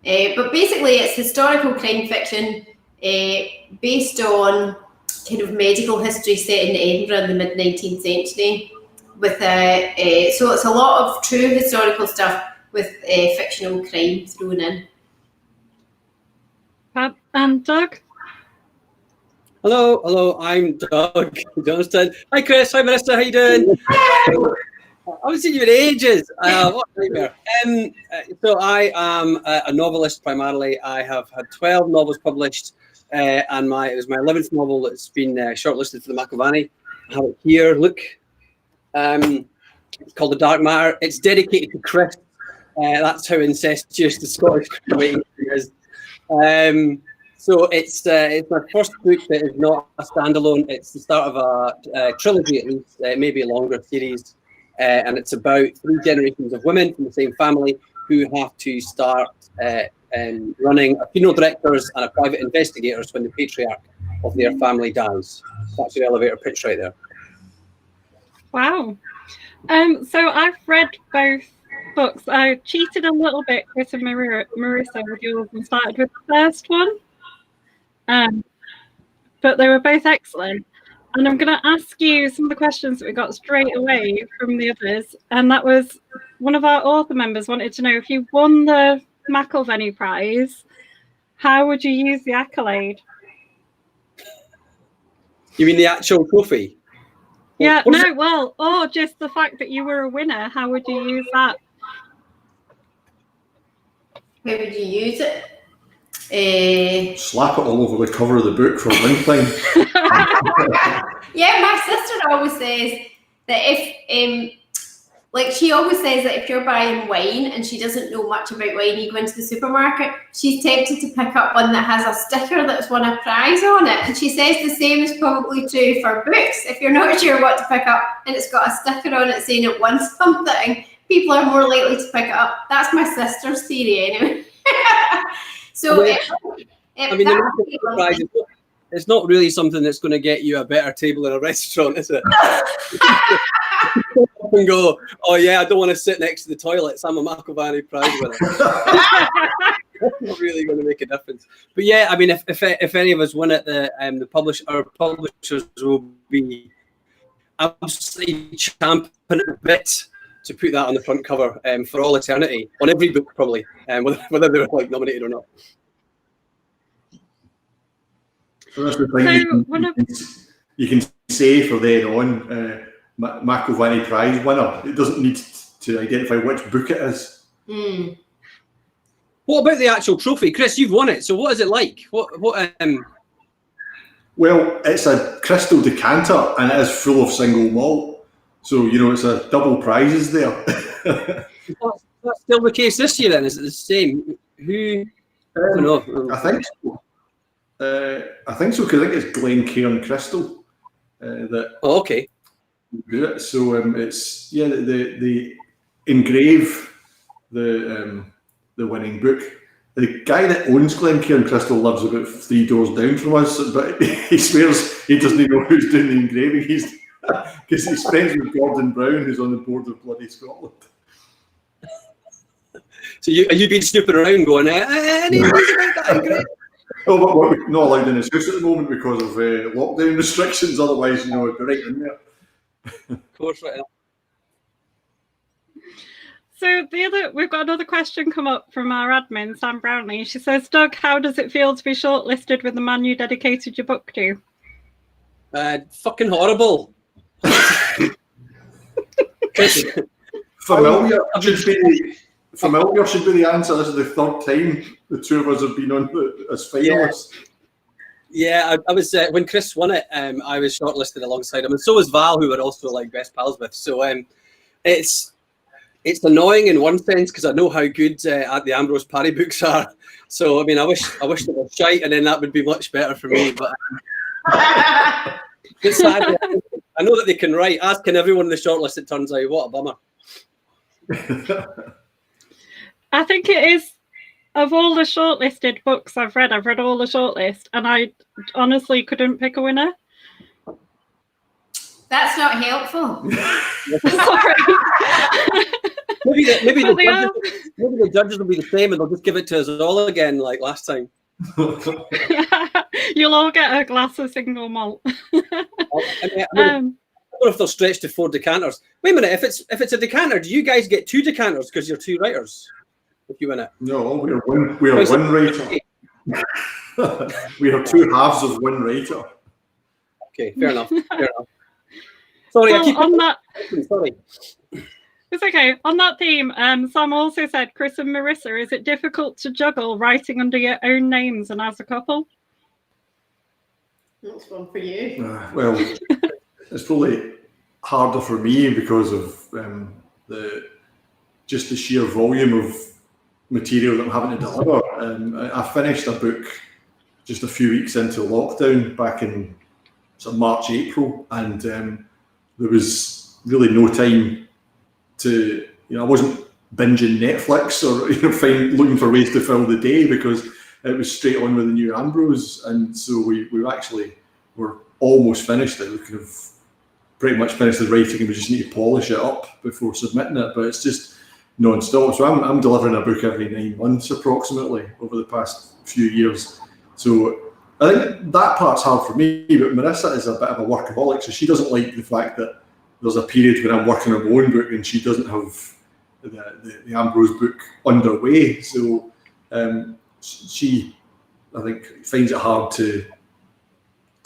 Yeah. But basically it's historical crime fiction based on kind of medical history set in Edinburgh in the mid-19th century. With so it's a lot of true historical stuff with fictional crime thrown in. And Doug? Hello, I'm Doug Johnston. Hi Chris, hi Marissa, how you doing? I haven't seen you in ages. What a nightmare. So I am a novelist primarily. I have had 12 novels published, and it was my 11th novel that's been shortlisted for the Mcilvanney. I have it here, look. It's called The Dark Matter. It's dedicated to Chris. That's how incestuous the Scottish writing is. So it's my first book that is not a standalone. It's the start of a trilogy, at least, maybe a longer series. And it's about 3 generations of women from the same family who have to start running a funeral directors and a private investigators when the patriarch of their family dies. That's your elevator pitch right there. Wow. So I've read both books. I cheated a little bit, Chris and Marissa, with yours and started with the first one. But they were both excellent. And I'm going to ask you some of the questions that we got straight away from the others. And that was one of our author members wanted to know, if you won the Mcilvanney Prize, how would you use the accolade? You mean the actual trophy? Yeah, or just the fact that you were a winner, how would you use that? How would you use it? Slap it all over the cover of the book for one thing. Yeah, my sister always says that she always says that if you're buying wine and she doesn't know much about wine, you go into the supermarket, she's tempted to pick up one that has a sticker that's won a prize on it. And she says the same is probably true for books. If you're not sure what to pick up and it's got a sticker on it saying it won something, people are more likely to pick it up. That's my sister's theory anyway. So the prize it's not really something that's going to get you a better table in a restaurant, is it? And go, oh yeah, I don't want to sit next to the toilets. I'm a Mcilvanney Prize winner. That's not really going to make a difference. But yeah, I mean, if any of us win it, our publishers will be absolutely champing at the bit to put that on the front cover for all eternity on every book, probably, whether they're like nominated or not. So that's the thing you can say for then on, Mcilvanney Prize winner. It doesn't need to identify which book it is. Mm. What about the actual trophy? Chris, you've won it, so what is it like? Well, it's a crystal decanter and it is full of single malt. So, you know, it's a double prizes there. That's still the case this year then? Is it the same? Who? I don't know. I think so. I think so, because I think it's Glen Cairn Crystal that okay. do it. So it's, yeah, they engrave the winning book. The guy that owns Glen Cairn Crystal lives about 3 doors down from us, but he swears he doesn't even know who's doing the engraving. Because he's friends with Gordon Brown, who's on the board of bloody Scotland. So you've been snooping around going, any news about that engraving? Oh, but we're not allowed in his house at the moment because of lockdown restrictions. Otherwise, you know, it'd be right in there. Of course, right. So we've got another question come up from our admin, Sam Brownlee. She says, Doug, how does it feel to be shortlisted with the man you dedicated your book to? Fucking horrible. Familiar should be the answer. This is the 3rd time the 2 of us have been on as finalists. Yeah, I was when Chris won it. I was shortlisted alongside him, and so was Val, who we're also like best pals with. So it's annoying in one sense because I know how good the Ambrose Parry books are. So I mean, I wish they were shite, and then that would be much better for me. But it's sad. I know that they can write. As can everyone in the shortlist. It turns out, what a bummer. I think it is, of all the shortlisted books I've read all the shortlist, and I honestly couldn't pick a winner. That's not helpful. Sorry. Maybe the judges will be the same, and they'll just give it to us all again like last time. You'll all get a glass of single malt. I don't know if they'll stretch to 4 decanters. Wait a minute, if it's a decanter, do you guys get 2 decanters because you're 2 writers? If you win it? No, we are one writer. We are 2 halves of one writer. Okay, fair enough. Sorry, sorry. It's okay. On that theme, Sam also said, Chris and Marissa, is it difficult to juggle writing under your own names and as a couple? That's one for you. Well, it's probably harder for me because of the sheer volume of material that I'm having to deliver. I finished a book just a few weeks into lockdown back in sort of March, April, and there was really no time to, you know, I wasn't binging Netflix or, you know, looking for ways to fill the day because it was straight on with the new Ambrose, and so we were almost finished it. We could have pretty much finished the writing and we just need to polish it up before submitting it, but it's just non-stop. So I'm delivering a book every 9 months approximately over the past few years. So I think that part's hard for me, but Marissa is a bit of a workaholic, so she doesn't like the fact that there's a period when I'm working on my own book and she doesn't have the Ambrose book underway. So she, I think, finds it hard to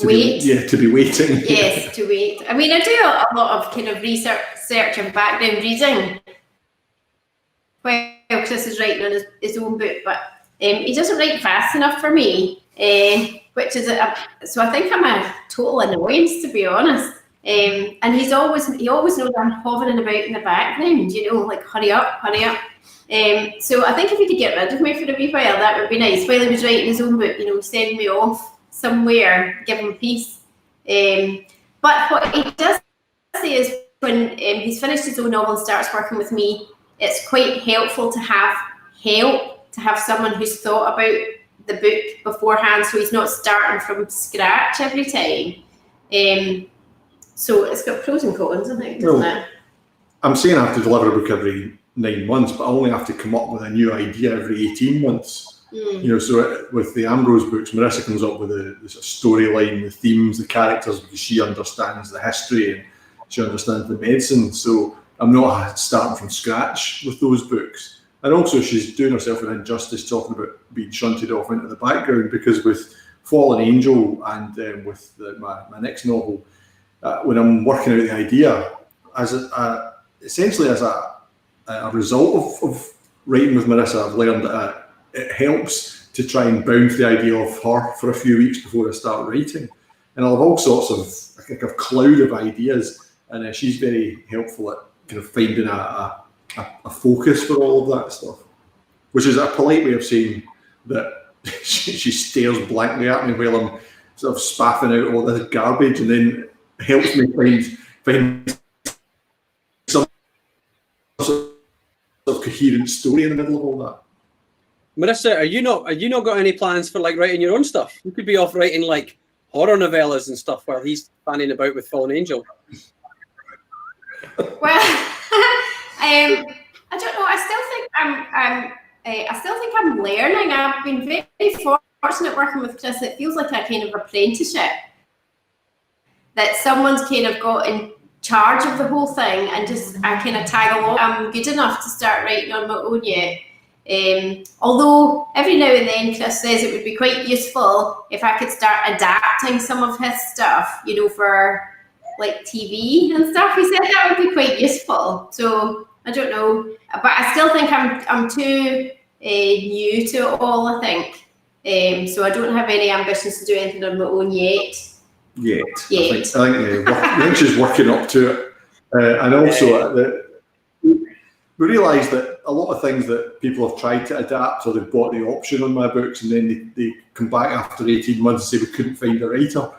wait. To be waiting. Yes, to wait. I mean, I do a lot of kind of research and background reading while Chris is writing on his own book, but he doesn't write fast enough for me, which is so I think I'm a total annoyance, to be honest. And he always knows I'm hovering about in the background, you know, like hurry up. So I think if he could get rid of me for a wee while, that would be nice. While he was writing his own book, you know, send me off somewhere, give him peace. But what he does say is when he's finished his own novel and starts working with me, it's quite helpful to have help, to have someone who's thought about the book beforehand, so he's not starting from scratch every time. So it's got pros and cons, I think, doesn't it? I'm saying I have to deliver a book every 9 months, but I only have to come up with a new idea every 18 months. You know, so with the Ambrose books, Marissa comes up with the storyline, the themes, the characters, because she understands the history and she understands the medicine. So I'm not starting from scratch with those books. And also she's doing herself an injustice talking about being shunted off into the background, because with Fallen Angel and with my next novel, when I'm working out the idea, essentially as a result of writing with Marissa, I've learned that it helps to try and bounce the idea off her for a few weeks before I start writing. And I'll have all sorts of a cloud of ideas, and she's very helpful at kind of finding a focus for all of that stuff, which is a polite way of saying that she stares blankly at me while I'm sort of spaffing out all this garbage, and then helps me find some sort of coherent story in the middle of all that. Marissa, are you not got any plans for like writing your own stuff? You could be off writing like horror novellas and stuff while he's fanning about with Fallen Angel. Well, I don't know. I still think I'm learning. I've been very fortunate working with Chris. It feels like a kind of apprenticeship, that someone's kind of got in charge of the whole thing, and just I kind of tag along. I'm good enough to start writing on my own yet. Although every now and then Chris says it would be quite useful if I could start adapting some of his stuff, you know, for like TV and stuff. He said that would be quite useful. So I don't know, but I still think I'm too new to it all, I think. So I don't have any ambitions to do anything on my own yet. I think she's working up to it, and also we realise that a lot of things that people have tried to adapt, or they've bought the option on my books, and then they come back after 18 months and say we couldn't find a writer,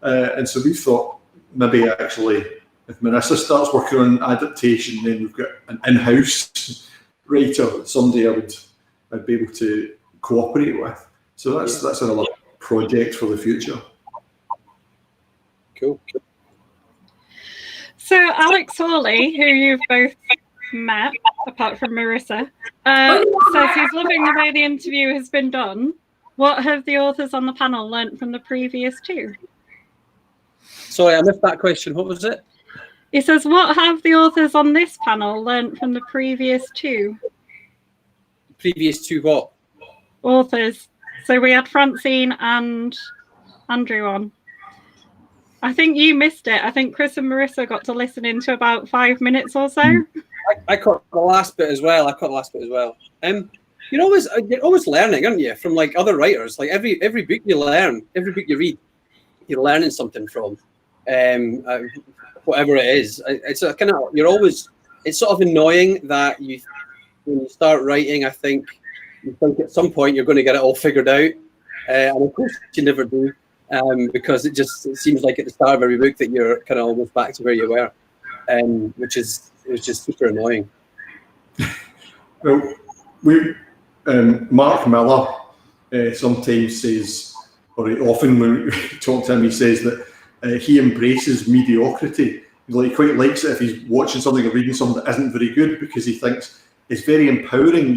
and so we thought maybe actually if Marissa starts working on adaptation, then we've got an in-house writer, somebody I'd be able to cooperate with. So that's another project for the future. Cool. So Alex Hawley, who you've both met, apart from Marissa, says he's loving the way the interview has been done. What have the authors on the panel learnt from the previous two? Sorry, I missed that question. What was it? He says, what have the authors on this panel learnt from the previous two? Previous two what? Authors. So we had Francine and Andrew on. I think you missed it. I think Chris and Marissa got to listen in to about 5 minutes or so. I caught the last bit as well. You're always learning, aren't you, from like other writers? Like every book you learn, every book you read, you're learning something from. Whatever it is, it's a kind of it's sort of annoying that when you start writing, I think you think at some point you're going to get it all figured out, and of course you never do, because it seems like at the start of every book that you're kind of almost back to where you were, which is just super annoying. Well, Mark Miller sometimes says, or often when we talk to him, he says that he embraces mediocrity. He quite likes it if he's watching something or reading something that isn't very good, because he thinks it's very empowering.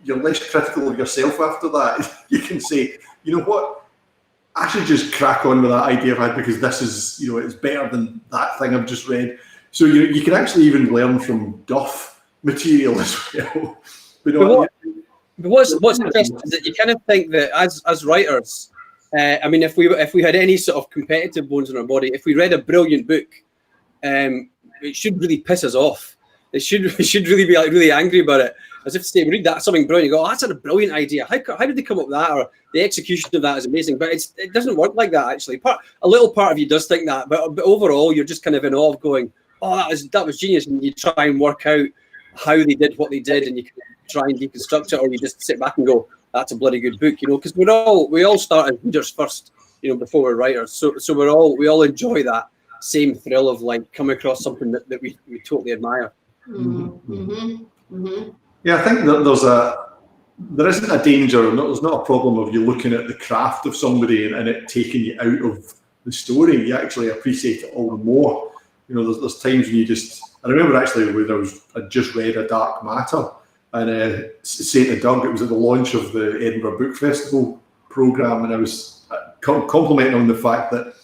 You're less critical of yourself after that. You can say, you know what, I should just crack on with that idea I've had, because this is, it's better than that thing I've just read. So you can actually even learn from duff material as well. But what's interesting is that you kind of think that as writers, I mean, if we had any sort of competitive bones in our body, if we read a brilliant book, it should really piss us off. We should really be like really angry about it. As if to say, we read that something brilliant, you go, oh, that's a brilliant idea. How did they come up with that? Or the execution of that is amazing. But it doesn't work like that, actually. A little part of you does think that, but overall, you're just kind of in awe of going, oh, that was genius. And you try and work out how they did what they did, and you can try and deconstruct it, or you just sit back and go, that's a bloody good book, because we all start as readers first, before we're writers. So we all enjoy that same thrill of like coming across something that we totally admire. Mm-hmm. Mm-hmm. Yeah, I think that there isn't a danger, there's not a problem of you looking at the craft of somebody and it taking you out of the story. You actually appreciate it all the more. There's times when I remember actually when I just read A Dark Matter, and St. Doug, it was at the launch of the Edinburgh Book Festival programme, and I was complimenting on the fact that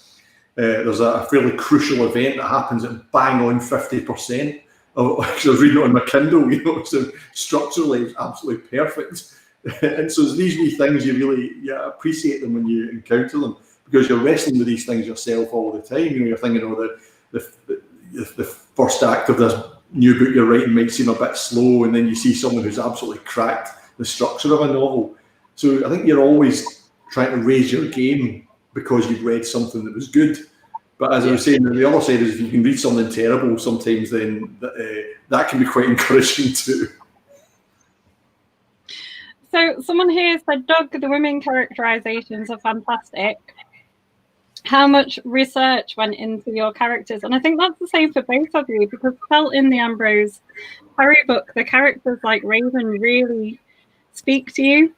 there's a fairly crucial event that happens at bang on 50%. I was reading it on my Kindle, so structurally it's absolutely perfect. And so there's these wee things you really appreciate them when you encounter them, because you're wrestling with these things yourself all the time. You're thinking, the first act of this new book you're writing might seem a bit slow, and then you see someone who's absolutely cracked the structure of a novel. So I think you're always trying to raise your game because you've read something that was good. But as I was saying, the other side is if you can read something terrible sometimes, then that can be quite encouraging too. So someone here said, Doug, the women characterizations are fantastic. How much research went into your characters? And I think that's the same for both of you, because I felt in the Ambrose Parry book, the characters like Raven really speak to you.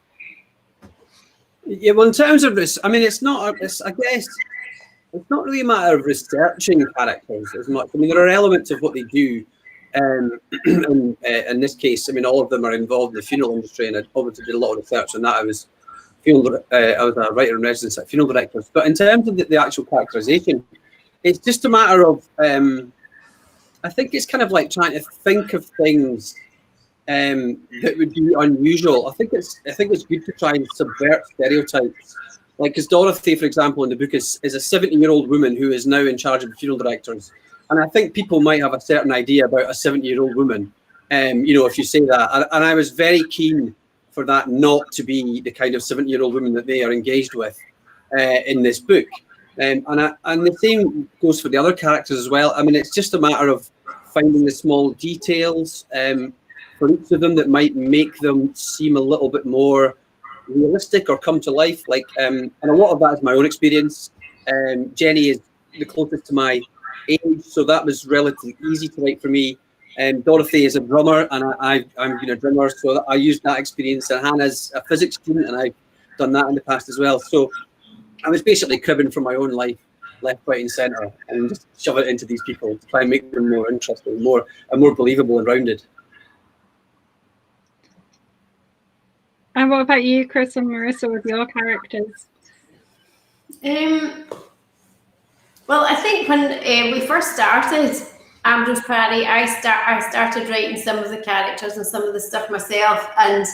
Yeah, well, in terms of this, I mean, I guess it's not really a matter of researching characters as much. I mean, there are elements of what they do. In this case, I mean, all of them are involved in the funeral industry, and I obviously did a lot of research on that. I was a writer in residence at funeral directors. But in terms of the actual characterization, it's just a matter of, I think it's kind of like trying to think of things that would be unusual. I think it's good to try and subvert stereotypes. Like, because Dorothy, for example, in the book is a 70-year-old woman who is now in charge of the funeral directors. And I think people might have a certain idea about a 70-year-old woman, if you say that. And I was very keen for that not to be the kind of 70-year-old woman that they are engaged with in this book. And the same goes for the other characters as well. I mean, it's just a matter of finding the small details for each of them that might make them seem a little bit more realistic or come to life. Like, and a lot of that is my own experience. Jenny is the closest to my age, so that was relatively easy to write for me. Dorothy is a drummer, and I'm a drummer, so I used that experience. And Hannah's a physics student, and I've done that in the past as well. So I was basically cribbing from my own life, left, right, and centre, and just shove it into these people to try and make them more interesting, more believable and rounded. And what about you, Chris and Marissa, with your characters? Well, I think when we first started Ambrose Parry, I started writing some of the characters and some of the stuff myself. And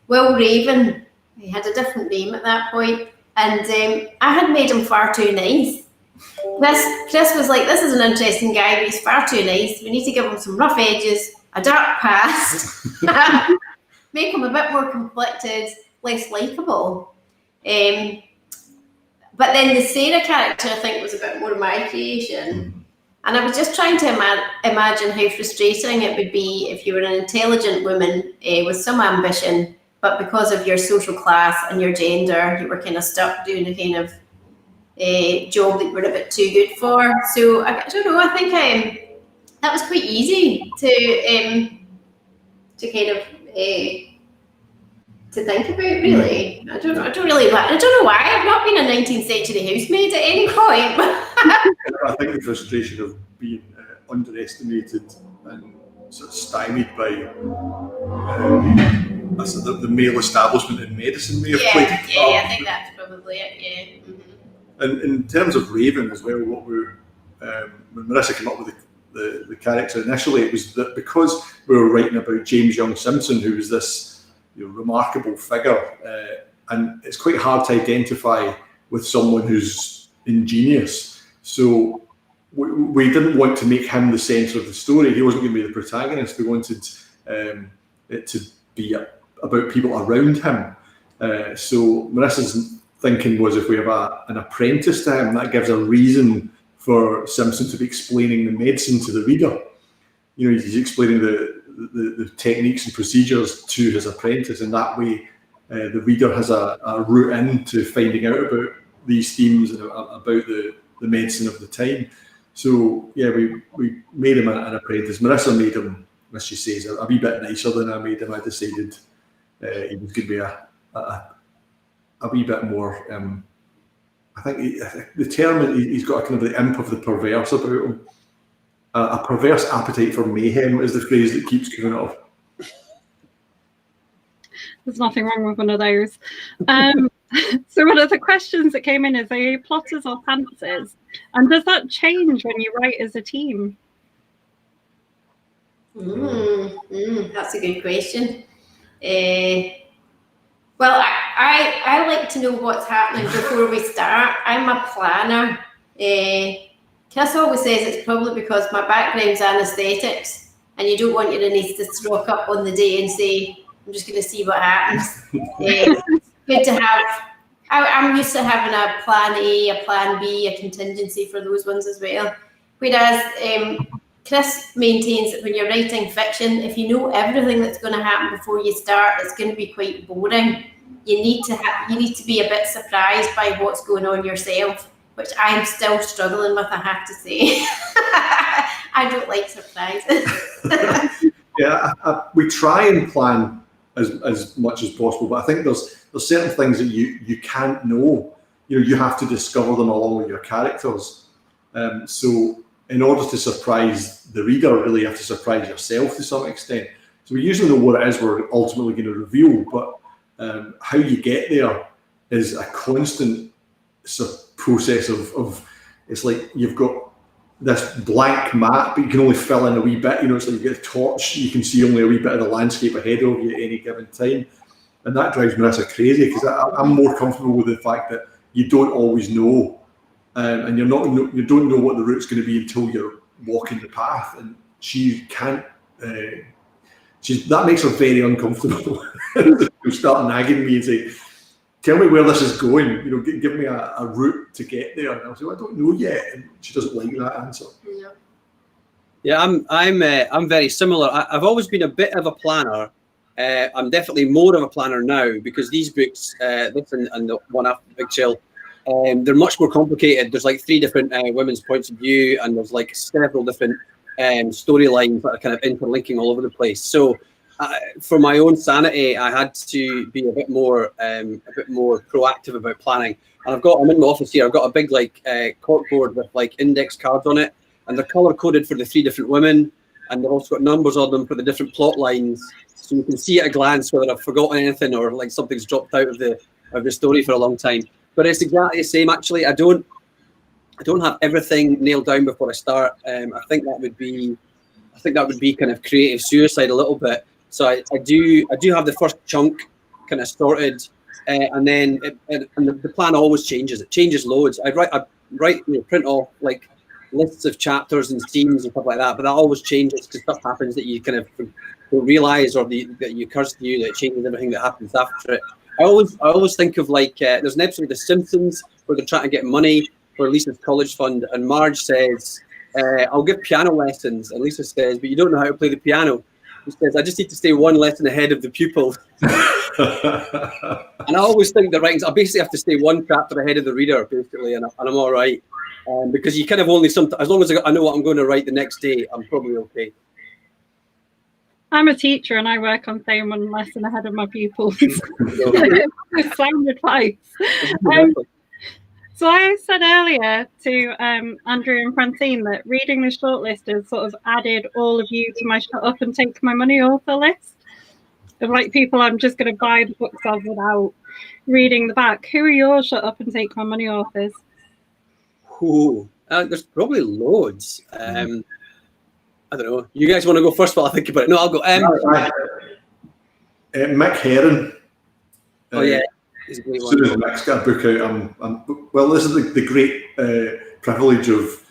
Will Raven, he had a different name at that point, and I had made him far too nice. Chris was like, this is an interesting guy, but he's far too nice. We need to give him some rough edges, a dark past, make him a bit more conflicted, less likeable. But then the Sarah character, I think, was a bit more my creation. And I was just trying to imagine how frustrating it would be if you were an intelligent woman with some ambition, but because of your social class and your gender, you were kind of stuck doing a kind of job that you were a bit too good for. So I don't know, I think that was quite easy to kind of to think about, really. I don't know why. I've not been a 19th century housemaid at any point. I think the frustration of being underestimated and sort of stymied by the male establishment in medicine may have played a part. Yeah, I think that's probably it. Yeah. Mm-hmm. And in terms of Raven as well, when Marissa came up with the character initially, it was that because we were writing about James Young Simpson, who was this remarkable figure, and it's quite hard to identify with someone who's ingenious. So we didn't want to make him the centre of the story. He wasn't going to be the protagonist. We wanted it to be about people around him. So Marissa's thinking was, if we have an apprentice to him, that gives a reason for Simpson to be explaining the medicine to the reader. He's explaining the techniques and procedures to his apprentice, and that way the reader has a route into finding out about these themes and about the medicine of the time. So yeah, we made him an apprentice. Marissa made him, as she says, a wee bit nicer than I made him. I decided he was going to be a wee bit more. I think the term, he's got a kind of the imp of the perverse about him. A perverse appetite for mayhem is the phrase that keeps coming up. There's nothing wrong with one of those. So one of the questions that came in is, are you plotters or pantsers? And does that change when you write as a team? That's a good question. Well, I like to know what's happening before we start. I'm a planner. Chris always says it's probably because my background's anaesthetics, and you don't want your anaesthetist to rock up on the day and say, I'm just going to see what happens. Good to have I'm used to having a plan A, a plan B, a contingency for those ones as well. Whereas Chris maintains that when you're writing fiction, if you know everything that's going to happen before you start, it's going to be quite boring. You need to be a bit surprised by what's going on yourself, which I'm still struggling with, I have to say. I don't like surprises. Yeah, we try and plan as much as possible, but I think there's certain things that you can't know. You have to discover them along with your characters. So in order to surprise the reader, really you have to surprise yourself to some extent. So we usually know what it is we're ultimately going to reveal, but how you get there is a constant process of it's like you've got this blank map, but you can only fill in a wee bit. It's like you get a torch, you can see only a wee bit of the landscape ahead of you at any given time. And that drives Marissa crazy, because I'm more comfortable with the fact that you don't always know, and you don't know what the route's going to be until you're walking the path. And she can't. That makes her very uncomfortable. She'll start nagging me and say, "Tell me where this is going. Give me a route to get there." And I'll say, "Well, I don't know yet." And she doesn't like that answer. Yeah, I'm very similar. I've always been a bit of a planner. I'm definitely more of a planner now, because these books, this and the one after Big Chill, they're much more complicated. There's like 3 different women's points of view, and there's like several different storylines that are kind of interlinking all over the place. So for my own sanity, I had to be a bit more proactive about planning. And I'm in my office here. I've got a big corkboard with like index cards on it, and they're color coded for the 3 different women, and they've also got numbers on them for the different plot lines, so you can see at a glance whether I've forgotten anything or like something's dropped out of the story for a long time. But it's exactly the same. Actually, I don't have everything nailed down before I start. I think that would be kind of creative suicide a little bit. So I do have the first chunk kind of sorted, and then the plan always changes. It changes loads. I print off like lists of chapters and scenes and stuff like that, but that always changes because stuff happens that you kind of don't realize, or that occurs to you, that changes everything that happens after it. I always think of like there's an episode of The Simpsons where they're trying to get money for Lisa's college fund, and Marge says, "I'll give piano lessons," and Lisa says, "But you don't know how to play the piano." He says, "I just need to stay one lesson ahead of the pupil." And I always think the writings, I basically have to stay one chapter ahead of the reader, basically, and I'm all right, because you kind of only as long as I know what I'm going to write the next day, I'm probably okay. I'm a teacher and I work on staying one lesson ahead of my pupils. Sound advice. So I said earlier to Andrew and Francine that reading the shortlisted sort of added all of you to my shut up and take my money author list of like people I'm just going to buy the books of without reading the back. Who are your shut up and take my money authors? There's probably loads. I don't know. You guys want to go first while I think about it? No, I'll go. Mick Herron. Oh yeah, he's a great one. As soon as Mick's got a book out, well, this is the great privilege of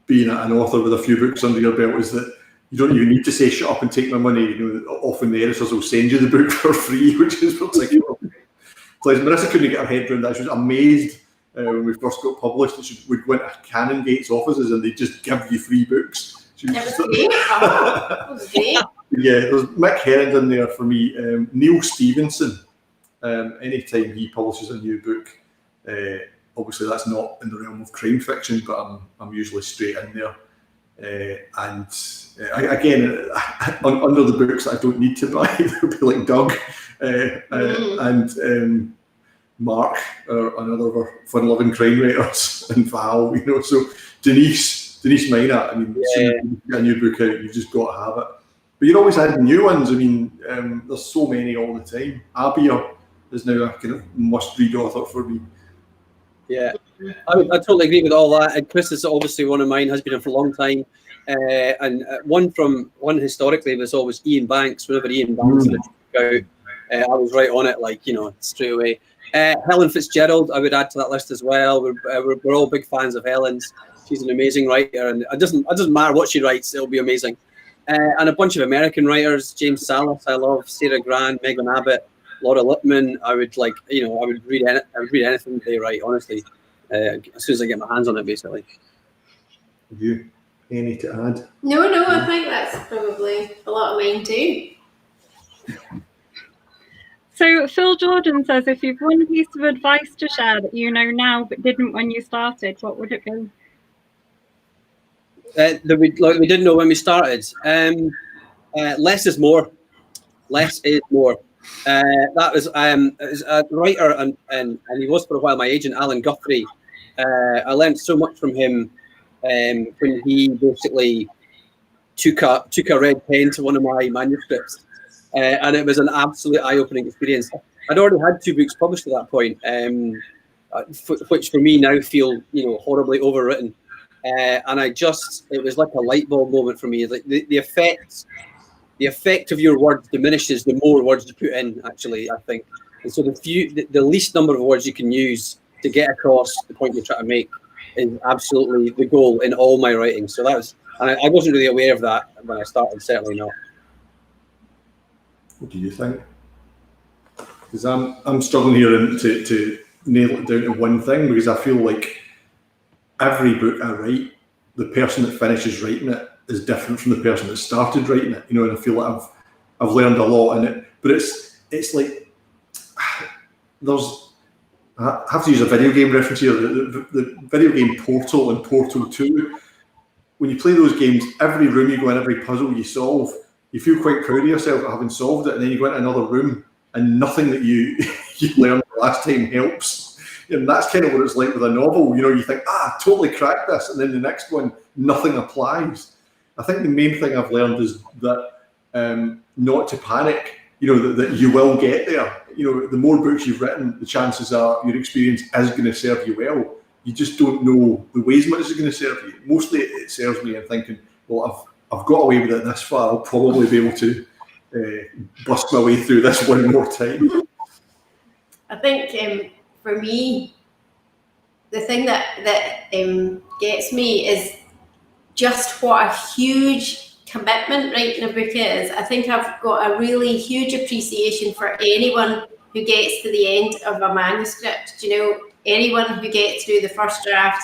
being an author with a few books under your belt, is that you don't even need to say "shut up and take my money." Often the editors will send you the book for free, which is particularly. Marissa couldn't get her head around that. She was amazed. When we first got published, we'd went to Canongate's offices and they'd just give you free books. That was great. Yeah, there's Mick Herron's in there for me. Neil Stevenson, anytime he publishes a new book, obviously that's not in the realm of crime fiction, but I'm usually straight in there. Again, under the books that I don't need to buy, they'll be like Doug and Mark, another of our fun-loving crime writers, and Val, so Denise Minot. I mean, as soon as you get a new book out, you've just got to have it. But you're always adding new ones. I mean, there's so many all the time. Abia is now a kind of must-read author for me. Yeah, I totally agree with all that. And Chris is obviously one of mine, has been in for a long time. And one historically was always Ian Banks. Whenever Ian Banks had a book out, I was right on it, straight away. Helen Fitzgerald, I would add to that list as well. We're all big fans of Helen's. She's an amazing writer, and it doesn't matter what she writes, it'll be amazing. And a bunch of American writers, James Salas, I love, Sarah Grant, Megan Abbott, Laura Lippman. I would I would read anything they write, honestly, as soon as I get my hands on it, basically. Have you any to add? No, I think that's probably a lot of mine too. So Phil Jordan says, if you've one piece of advice to share that you know now but didn't when you started, what would it be? That we didn't know when we started. Less is more. Less is more. That was a writer and he was for a while my agent, Alan Guthrie. I learned so much from him when he basically took a red pen to one of my manuscripts, and it was an absolute eye-opening experience. I'd already had 2 books published at that point, which for me now feel horribly overwritten. And it was like a light bulb moment for me. Like the effect of your words diminishes the more words you put in, actually, I think. And so the least number of words you can use to get across the point you're trying to make is absolutely the goal in all my writing. So that was, and I wasn't really aware of that when I started, certainly not. What do you think? Because I'm struggling here to nail it down to one thing, because I feel like every book I write, the person that finishes writing it is different from the person that started writing it. And I feel like I've learned a lot in it. But it's like I have to use a video game reference here. The video game Portal and Portal 2. When you play those games, every room you go in, every puzzle you solve, you feel quite proud of yourself for having solved it, and then you go into another room and nothing that you learned the last time helps. And that's kind of what it's like with a novel. You think, I totally cracked this, and then the next one, nothing applies. I think the main thing I've learned is that not to panic, that you will get there. The more books you've written, the chances are your experience is going to serve you well. You just don't know the ways in which it's going to serve you. Mostly it serves me in thinking, well, I've got away with it this far, I'll probably be able to bust my way through this one more time. I think for me, the thing that gets me is just what a huge commitment writing a book is. I think I've got a really huge appreciation for anyone who gets to the end of a manuscript. Anyone who gets through the first draft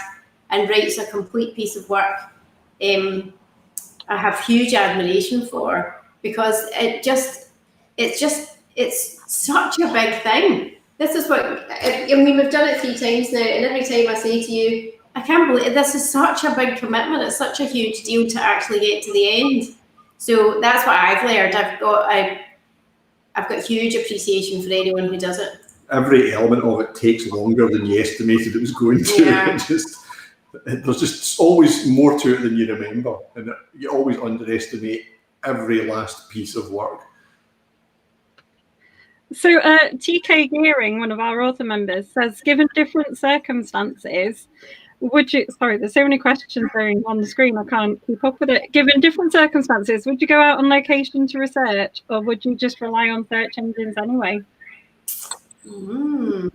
and writes a complete piece of work, I have huge admiration for, because it's such a big thing. This is what we've done it 3 times now, and every time I say to you, I can't believe this is such a big commitment. It's such a huge deal to actually get to the end. So that's what I've learned. I've got huge appreciation for anyone who does it. Every element of it takes longer than you estimated it was going to. Yeah. There's just always more to it than you remember, and you always underestimate every last piece of work. So TK Gearing, one of our author members, says, given different circumstances, there's so many questions going on the screen, I can't keep up with it. Given different circumstances, would you go out on location to research, or would you just rely on search engines anyway? You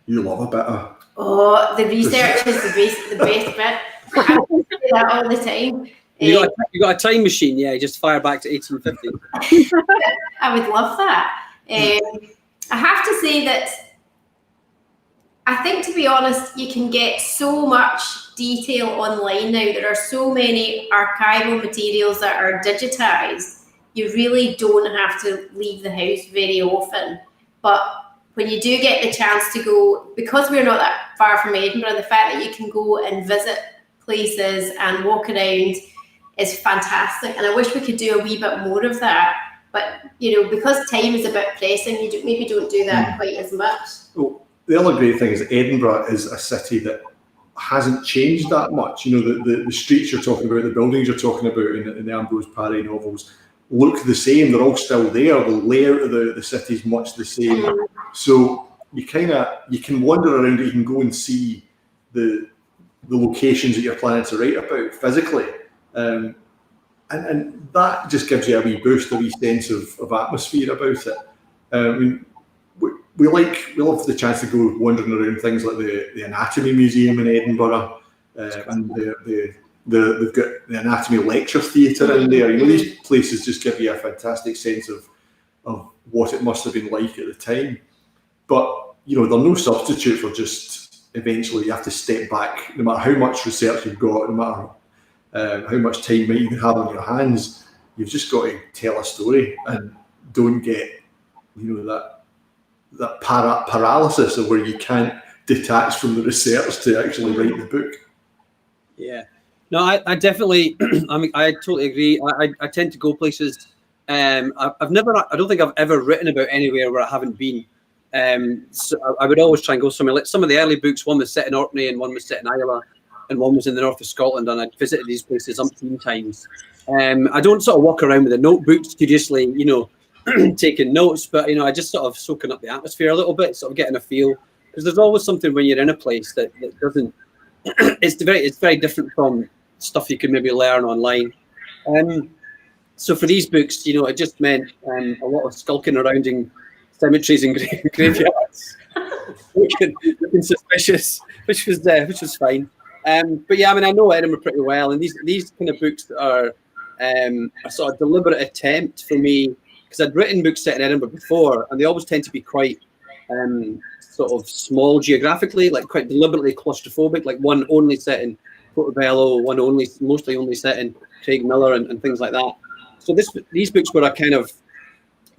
love a bit of... Oh, the research is the best bit. I do that all the time. You got a time machine, yeah? Just fire back to 1850. I would love that. I have to say that I think, to be honest, you can get so much detail online now. There are so many archival materials that are digitized. You really don't have to leave the house very often. But when you do get the chance to go, because we're not that far from Edinburgh, the fact that you can go and visit places and walk around is fantastic. And I wish we could do a wee bit more of that. But, because time is a bit pressing, you maybe don't do that quite as much. Well, the other great thing is Edinburgh is a city that hasn't changed that much. The streets you're talking about, the buildings you're talking about in the Ambrose Parry novels look the same. They're all still there. The layout of the city is much the same. So you can wander around it. You can go and see the locations that you're planning to write about physically. And that just gives you a wee boost, a wee sense of atmosphere about it. We love the chance to go wandering around things like the Anatomy Museum in Edinburgh, and they've got the Anatomy Lecture Theatre in there. These places just give you a fantastic sense of of what it must have been like at the time. But, you know, they're no substitute for just eventually you have to step back, no matter how much research you've got, no matter how much time you might even have on your hands, you've just got to tell a story and don't get, you know, that paralysis of where you can't detach from the research to actually write the book. Yeah. No, I definitely, I totally agree. I tend to go places. I don't think I've ever written about anywhere where I haven't been. So I would always try and go somewhere. Like some of the early books, one was set in Orkney and one was set in Islay and one was in the north of Scotland, and I'd visited these places umpteen times. I don't sort of walk around with a notebook studiously, you know, taking notes, but, you know, I just sort of soaking up the atmosphere a little bit, sort of getting a feel, because there's always something when you're in a place that doesn't, it's very different from stuff you can maybe learn online. So for these books, you know, it just meant a lot of skulking around in cemeteries and graveyards, looking suspicious, which was fine. But yeah, I mean, I know Edinburgh pretty well, and these kind of books are a sort of deliberate attempt for me, because I'd written books set in Edinburgh before, and they always tend to be quite sort of small geographically, like quite deliberately claustrophobic, like one only set in Portobello, one mostly only set in Craigmillar and things like that. So these books were a kind of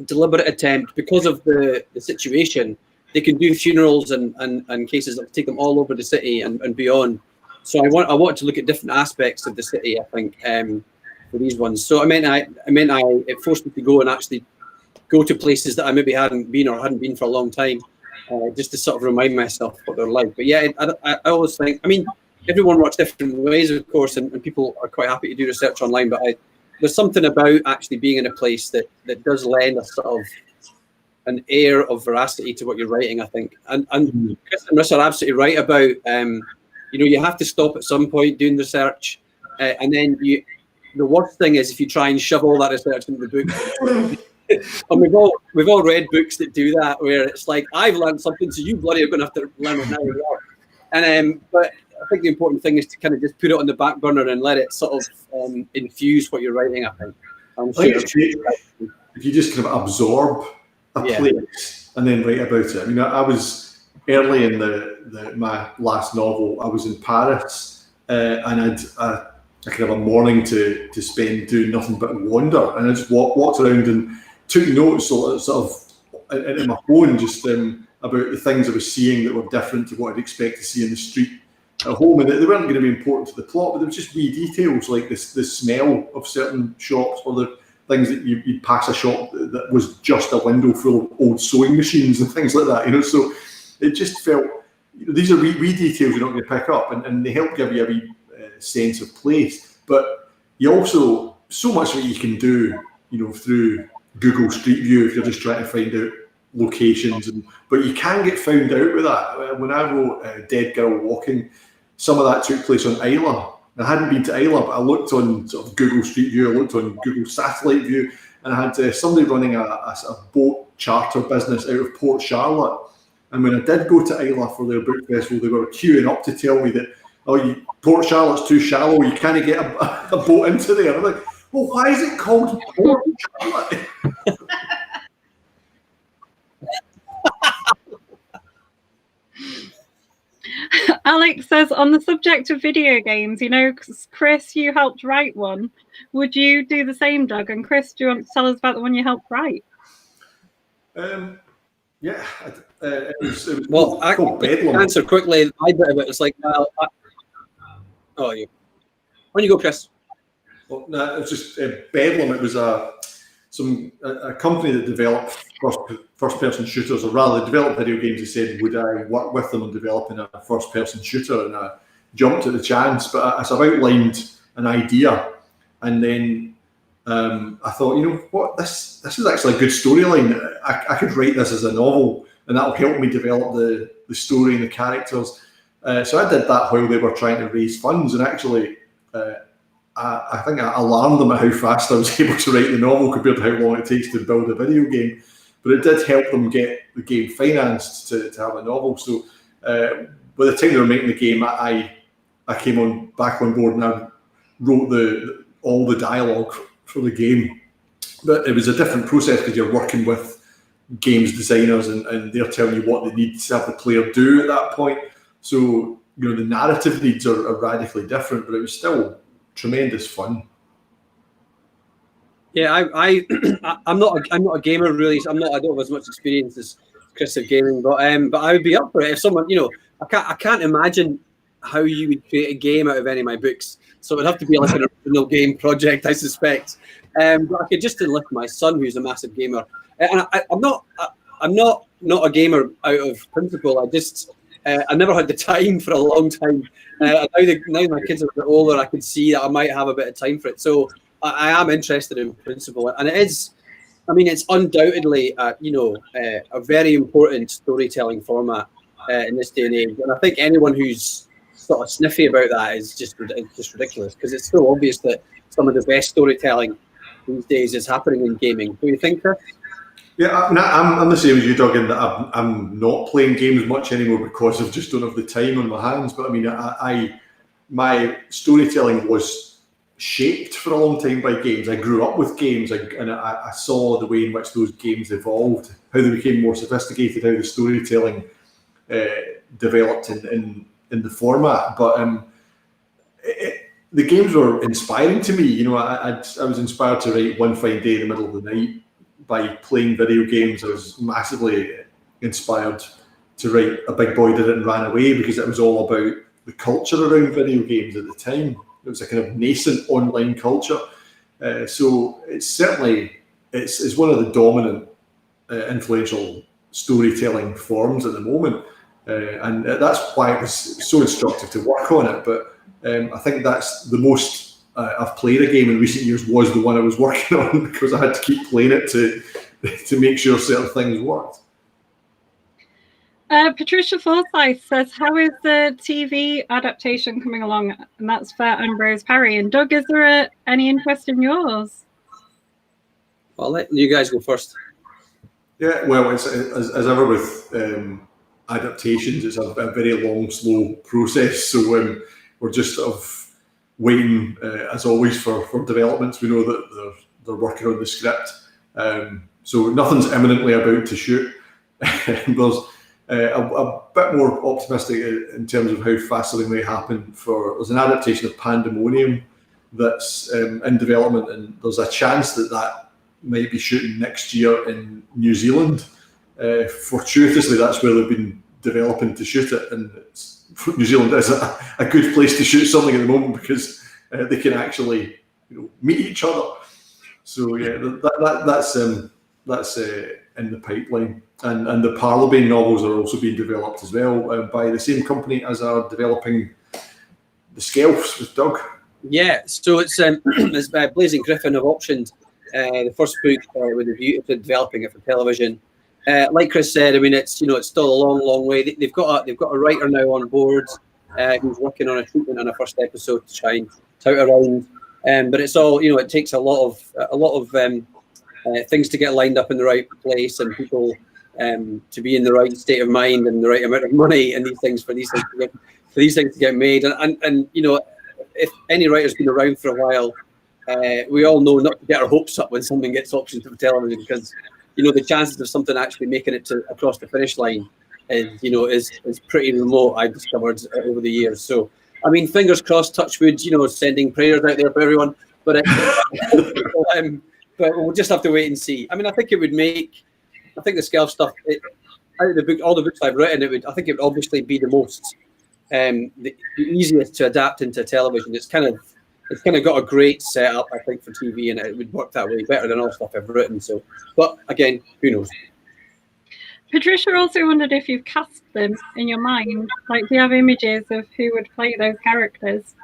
deliberate attempt, because of the situation. They can do funerals and cases that take them all over the city and beyond. So I wanted to look at different aspects of the city, I think, for these ones. So it forced me to go and actually go to places that I maybe hadn't been for a long time, just to sort of remind myself what they're like. But yeah, I always think, I mean, everyone works different ways, of course, and people are quite happy to do research online, but there's something about actually being in a place that does lend a sort of an air of veracity to what you're writing, I think. And Chris and Marissa are absolutely right about, you know, you have to stop at some point doing research, and then the worst thing is if you try and shove all that research into the book. And we've all read books that do that, where it's like, I've learned something, so you bloody are going to have to learn it now as well. And but I think the important thing is to kind of just put it on the back burner and let it sort of infuse what you're writing, I think. I think it's great if you just kind of absorb a place and then write about it. I mean, I was early in my last novel, I was in Paris, and I'd a kind of a morning to spend doing nothing but wander, and I just walked around and took notes sort of in my phone, just about the things I was seeing that were different to what I'd expect to see in the street at home, and they weren't going to be important to the plot, but there was just wee details like the smell of certain shops, or the things that you'd pass a shop that was just a window full of old sewing machines and things like that, you know. So it just felt, these are wee details you're not going to pick up, and they help give you a wee sense of place. But you also, so much of what you can do, you know, through Google Street View if you're just trying to find out locations, but you can get found out with that. When I wrote Dead Girl Walking, some of that took place on Islay. I hadn't been to Islay, but I looked on sort of Google Street View, I looked on Google Satellite View, and I had somebody running a boat charter business out of Port Charlotte. And when I did go to Islay for their book festival, they were queuing up to tell me that, Port Charlotte's too shallow, you can't get a boat into there. I'm like, well, why is it called Port Charlotte? Alex says, on the subject of video games, you know, Chris, you helped write one. Would you do the same, Doug? And Chris, do you want to tell us about the one you helped write? Yeah, it was well, I can answer quickly. My bit of it is like, you. When you go, Chris. Well, no, it was just Bedlam. It was a company that developed first-person shooters, or rather, developed video games. They said, would I work with them on developing a first-person shooter? And I jumped at the chance, but as I've outlined an idea, and then I thought, you know what, this is actually a good storyline. I could write this as a novel, and that'll help me develop the story and the characters. So I did that while they were trying to raise funds, and actually, I think I alarmed them at how fast I was able to write the novel compared to how long it takes to build a video game. But it did help them get the game financed to have a novel. So by the time they were making the game, I came back on board, and I wrote all the dialogue for the game. but it was a different process because you're working with games designers and they're telling you what they need to have the player do at that point. So, the narrative needs are radically different, but it was still tremendous fun. Yeah, I'm not a gamer really. So I don't have as much experience as Chris of gaming, but I would be up for it if someone, I can't imagine how you would create a game out of any of my books. So it would have to be like an original game project, I suspect. But I could just enlist my son, who's a massive gamer. And I'm not a gamer out of principle. I never had the time for a long time. Now my kids are a bit older, I could see that I might have a bit of time for it. So I am interested in principle, and it's undoubtedly a very important storytelling format in this day and age. And I think anyone who's sort of sniffy about that is just ridiculous, because it's so obvious that some of the best storytelling these days is happening in gaming. Do you think, Chris? Yeah, I'm the same as you, Doug, in that I'm not playing games much anymore because I just don't have the time on my hands. But my storytelling was shaped for a long time by games. I grew up with games, and I saw the way in which those games evolved, how they became more sophisticated, how the storytelling developed in the format. But the games were inspiring to me. I was inspired to write One Fine Day in the Middle of the Night by playing video games. I was massively inspired to write A Big Boy Did It and Ran Away because it was all about the culture around video games at the time. It was a kind of nascent online culture. So it's one of the dominant influential storytelling forms at the moment. And that's why it was so instructive to work on it. But I think that's the most I've played a game in recent years was the one I was working on, because I had to keep playing it to make sure certain things worked. Patricia Forsyth says, how is the TV adaptation coming along? And that's for Ambrose Parry. And Doug, is there any interest in yours? I'll let you guys go first. Yeah, well, it's, as ever with adaptations, it's a very long, slow process. So we're just sort of waiting, as always, for developments. We know that they're working on the script. So nothing's imminently about to shoot. There's a bit more optimistic in terms of how fast something may happen. There's an adaptation of Pandemonium that's in development, and there's a chance that might be shooting next year in New Zealand. Fortuitously, that's where they've been developing to shoot it, and New Zealand is a good place to shoot something at the moment because they can actually meet each other. So yeah, that's in the pipeline, and the Parlebane novels are also being developed as well by the same company as are developing the Skelfs with Doug. Yeah, so it's Blazing Griffin have optioned the first book with a view to developing it for television. Like Chris said, I mean, it's still a long way. They've got a writer now on board who's working on a treatment on a first episode to try and tout around. But it's all it takes a lot of things to get lined up in the right place, and people to be in the right state of mind and the right amount of money and these things for these things to get made. And if any writer's been around for a while, we all know not to get our hopes up when something gets optioned for television, because the chances of something actually making it across the finish line is pretty remote, I've discovered over the years. So I mean, fingers crossed, touch wood, sending prayers out there for everyone. But but we'll just have to wait and see. I mean, I think the Skelf stuff, out of the book, all the books I've written, I think it would obviously be the most the easiest to adapt into television. It's kind of got a great setup, I think, for TV, and it would work that way better than all stuff I've written. So, but again, who knows? Patricia also wondered if you've cast them in your mind. Like, do you have images of who would play those characters?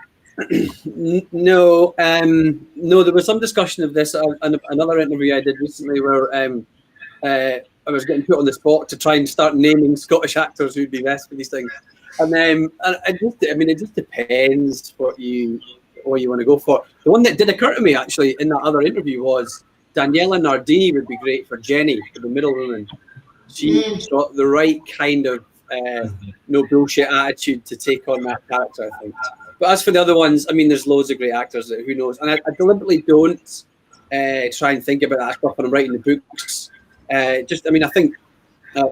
No. There was some discussion of this. Another interview I did recently where I was getting put on the spot to try and start naming Scottish actors who'd be best for these things. And it just depends what you want to go for. The one that did occur to me actually in that other interview was Daniela Nardini would be great for Jenny, for the middle woman. She's got the right kind of no bullshit attitude to take on that character, I think. But as for the other ones, I mean, there's loads of great actors that who knows. And I deliberately don't try and think about that stuff when I'm writing the books. I think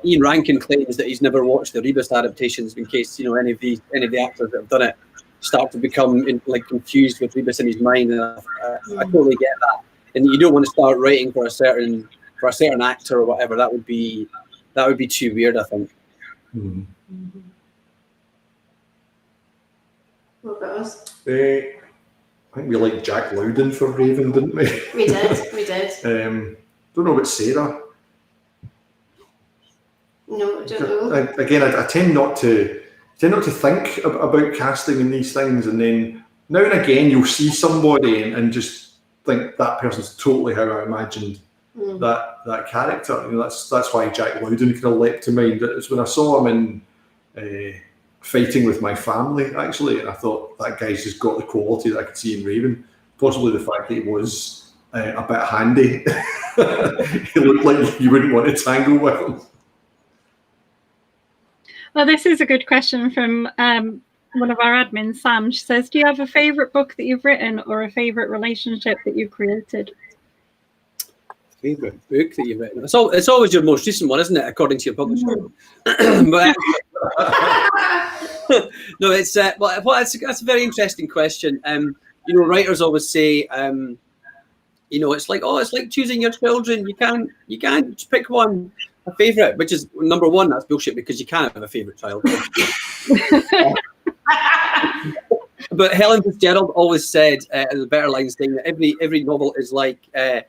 Ian Rankin claims that he's never watched the Rebus adaptations in case any of the actors that have done it start to become confused with Rebus in his mind. And I totally get that. And you don't want to start writing for a certain actor or whatever. That would be too weird, I think. Mm-hmm. What about us? I think we liked Jack Loudon for Raven, didn't we? We did. Don't know about Sarah. No, I don't know. Again, I tend not to think about casting in these things, and then now and again you'll see somebody and just think that person's totally how I imagined that character. That's why Jack Loudon kind of leapt to mind. It's when I saw him in Fighting with My Family, actually, and I thought that guy's just got the quality that I could see in Raven. Possibly the fact that he was a bit handy. He looked like you wouldn't want to tangle with him. Well, this is a good question from one of our admins, Sam. She says, do you have a favourite book that you've written or a favourite relationship that you've created? Favourite book that you've written? It's always your most recent one, isn't it, according to your publisher? But, no, it's that's a very interesting question. Writers always say, it's like choosing your children. You can't pick one. A favourite, which is number one, that's bullshit because you can't have a favourite child. But Helen Fitzgerald always said in the Better Lines thing that every novel is like an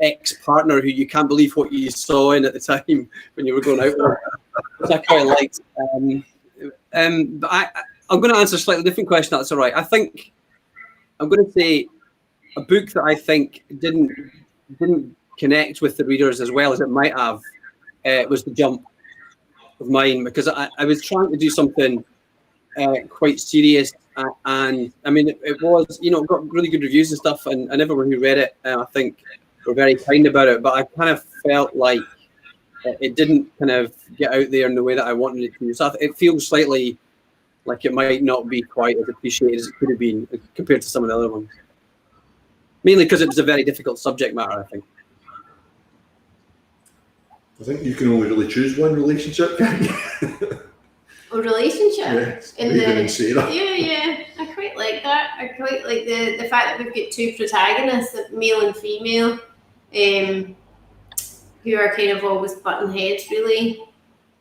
ex-partner who you can't believe what you saw in at the time when you were going out with, which I quite liked. But I'm going to answer a slightly different question. That's all right. I think I'm going to say a book that I think didn't connect with the readers as well as it might have. Was The Jump of mine, because I was trying to do something quite serious, and I mean it was, it got really good reviews and stuff, and everyone who read it I think were very kind about it, but I kind of felt like it didn't kind of get out there in the way that I wanted it to. So it feels slightly like it might not be quite as appreciated as it could have been compared to some of the other ones, mainly because it was a very difficult subject matter, I think. I think you can only really choose one relationship, can't you? A relationship? Yeah, Yeah. I quite like that. I quite like the fact that we've got two protagonists, male and female, who are kind of always button heads, really.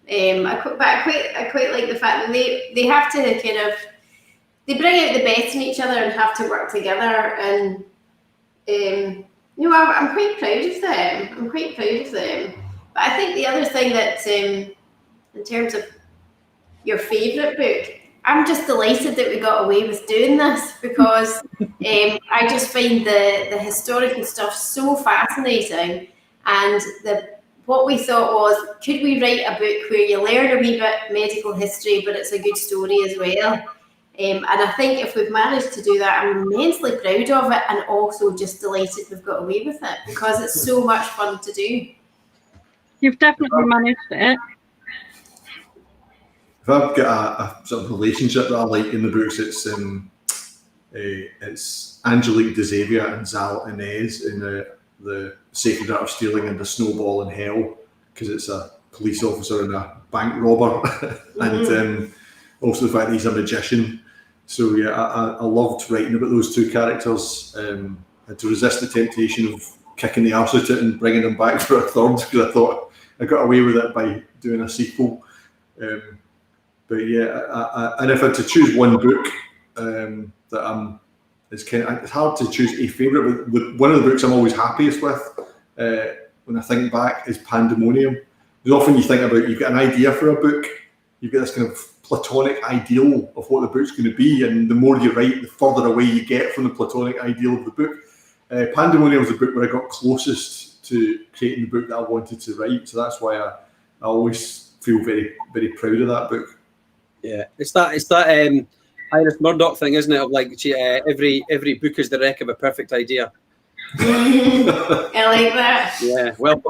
I quite like the fact that they have to they bring out the best in each other and have to work together. And I'm quite proud of them. But I think the other thing that, in terms of your favourite book, I'm just delighted that we got away with doing this, because I just find the historical stuff so fascinating. And what we thought was, could we write a book where you learn a wee bit medical history, but it's a good story as well? And I think if we've managed to do that, I'm immensely proud of it, and also just delighted we've got away with it, because it's so much fun to do. You've definitely managed it. If I've got a sort of relationship that I like in the books, it's Angelique de Xavier and Zal Inez in the Sacred Art of Stealing and the Snowball in Hell, because it's a police officer and a bank robber, and also the fact that he's a magician. So yeah, I loved writing about those two characters. I had to resist the temptation of kicking the arse out of it and bringing them back for a third, because I thought I got away with it by doing a sequel. But yeah, and if I had to choose one book it's hard to choose a favourite, but one of the books I'm always happiest with when I think back is Pandemonium. Because often you think about, you've got an idea for a book, you've got this kind of platonic ideal of what the book's going to be, and the more you write, the further away you get from the platonic ideal of the book. Pandemonium was the book where I got closest to creating the book that I wanted to write, so that's why I always feel very, very proud of that book. Yeah, it's that Iris Murdoch thing, isn't it? Of like every book is the wreck of a perfect idea. I like that. Yeah, well.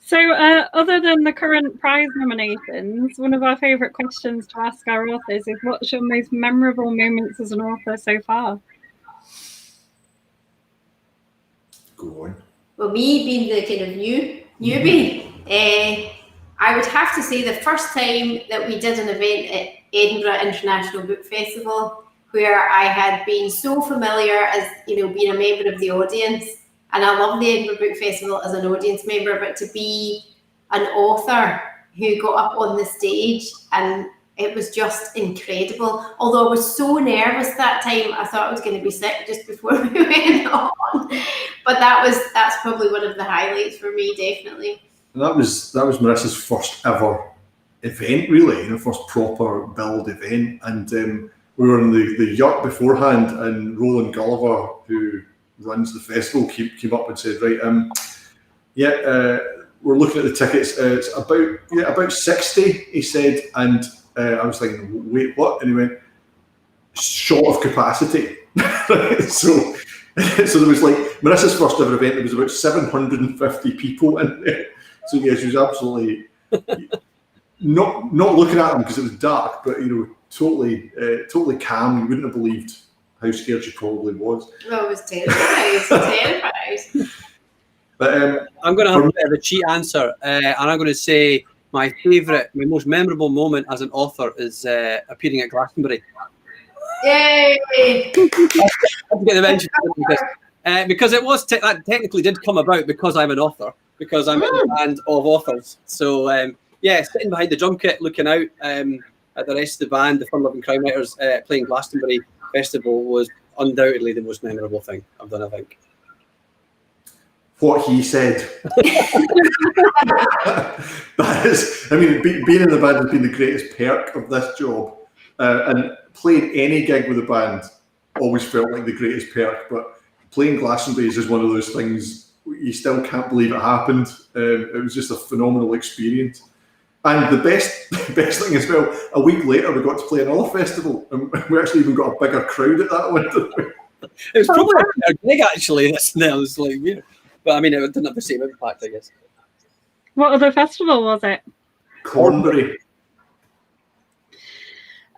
So, other than the current prize nominations, one of our favourite questions to ask our authors is, what's your most memorable moments as an author so far? Go on. Well, me being the kind of newbie, I would have to say the first time that we did an event at Edinburgh International Book Festival, where I had been so familiar as, being a member of the audience, and I love the Edinburgh Book Festival as an audience member, but to be an author who got up on the stage, and it was just incredible. Although I was so nervous that time, I thought I was going to be sick just before we went on. But that's probably one of the highlights for me, definitely. And that was Marissa's first ever event, really, first proper build event. And we were in the yurt beforehand, and Roland Gulliver, who runs the festival, came up and said, right, we're looking at the tickets. It's about 60, he said, and I was thinking, wait, what? And he went, short of capacity. so there was like Marissa's first ever event. There was about 750 people in there. So yeah, she was absolutely not looking at them because it was dark, but totally calm. You wouldn't have believed how scared she probably was. Well, it was terrified. But I'm going to have a bit of a cheat answer, and I'm going to say my most memorable moment as an author is appearing at Glastonbury. Yay! I have to get the mention because it was that technically did come about because I'm an author, because I'm in a band of authors. So sitting behind the drum kit, looking out at the rest of the band, the Fun Loving Crime Writers playing Glastonbury Festival was undoubtedly the most memorable thing I've done, I think. What he said. That is, being in the band has been the greatest perk of this job. And playing any gig with a band always felt like the greatest perk. But playing Glastonbury is just one of those things you still can't believe it happened. It was just a phenomenal experience. And the best thing as well, a week later we got to play another festival, and we actually even got a bigger crowd at that one. It was probably a big actually. It was like weird. But it didn't have the same impact, I guess. What other festival was it? Cornbury.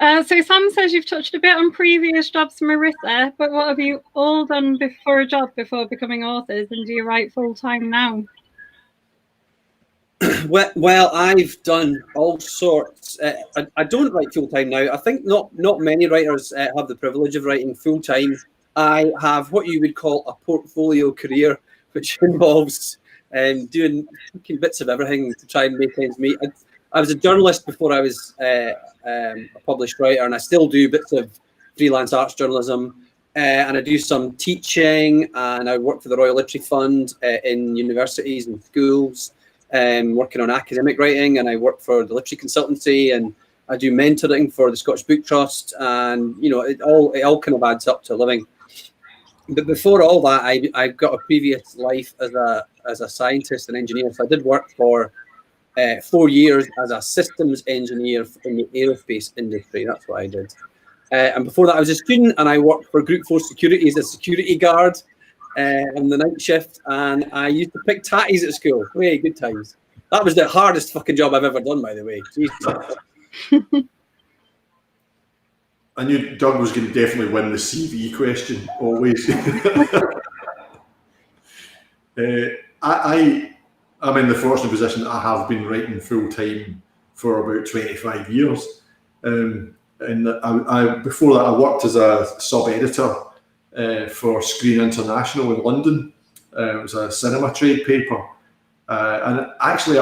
So Sam says you've touched a bit on previous jobs, Marissa, but what have you all done before a job before becoming authors, and do you write full time now? Well, I've done all sorts. I don't write full time now. I think not many writers have the privilege of writing full time. I have what you would call a portfolio career, which involves doing bits of everything to try and make ends meet. I was a journalist before I was a published writer, and I still do bits of freelance arts journalism. And I do some teaching, and I work for the Royal Literary Fund in universities and schools, working on academic writing, and I work for the literary consultancy, and I do mentoring for the Scottish Book Trust, and it all kind of adds up to a living. But before all that, I've got a previous life as a scientist and engineer. So I did work for 4 years as a systems engineer in the aerospace industry. That's what I did. And before that, I was a student, and I worked for Group 4 Security as a security guard on the night shift. And I used to pick tatties at school. Really good times. That was the hardest fucking job I've ever done, by the way. Jesus. I knew Doug was going to definitely win the CV question, always. I'm in the fortunate position that I have been writing full-time for about 25 years. And before that, I worked as a sub-editor for Screen International in London. It was a cinema trade paper. And actually,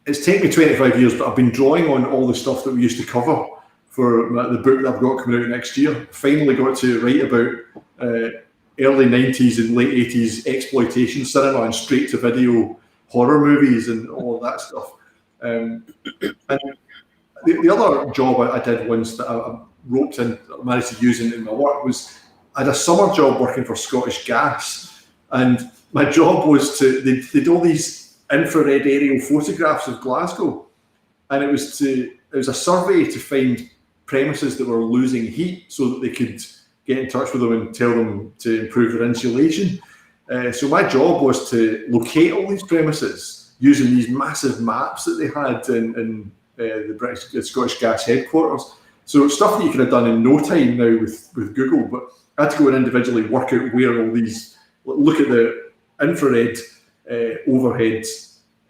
it's taken me 25 years, but I've been drawing on all the stuff that we used to cover for the book that I've got coming out next year. Finally got to write about early 90s and late 80s exploitation cinema and straight-to-video horror movies and all of that stuff. And the other job I did once that I roped in, managed to use in my work, was I had a summer job working for Scottish Gas. And my job was they did all these infrared aerial photographs of Glasgow. And it was a survey to find premises that were losing heat so that they could get in touch with them and tell them to improve their insulation. So my job was to locate all these premises using these massive maps that they had in the Scottish Gas headquarters. So stuff that you could have done in no time now with Google, but I had to go and individually work out where all these, look at the infrared overhead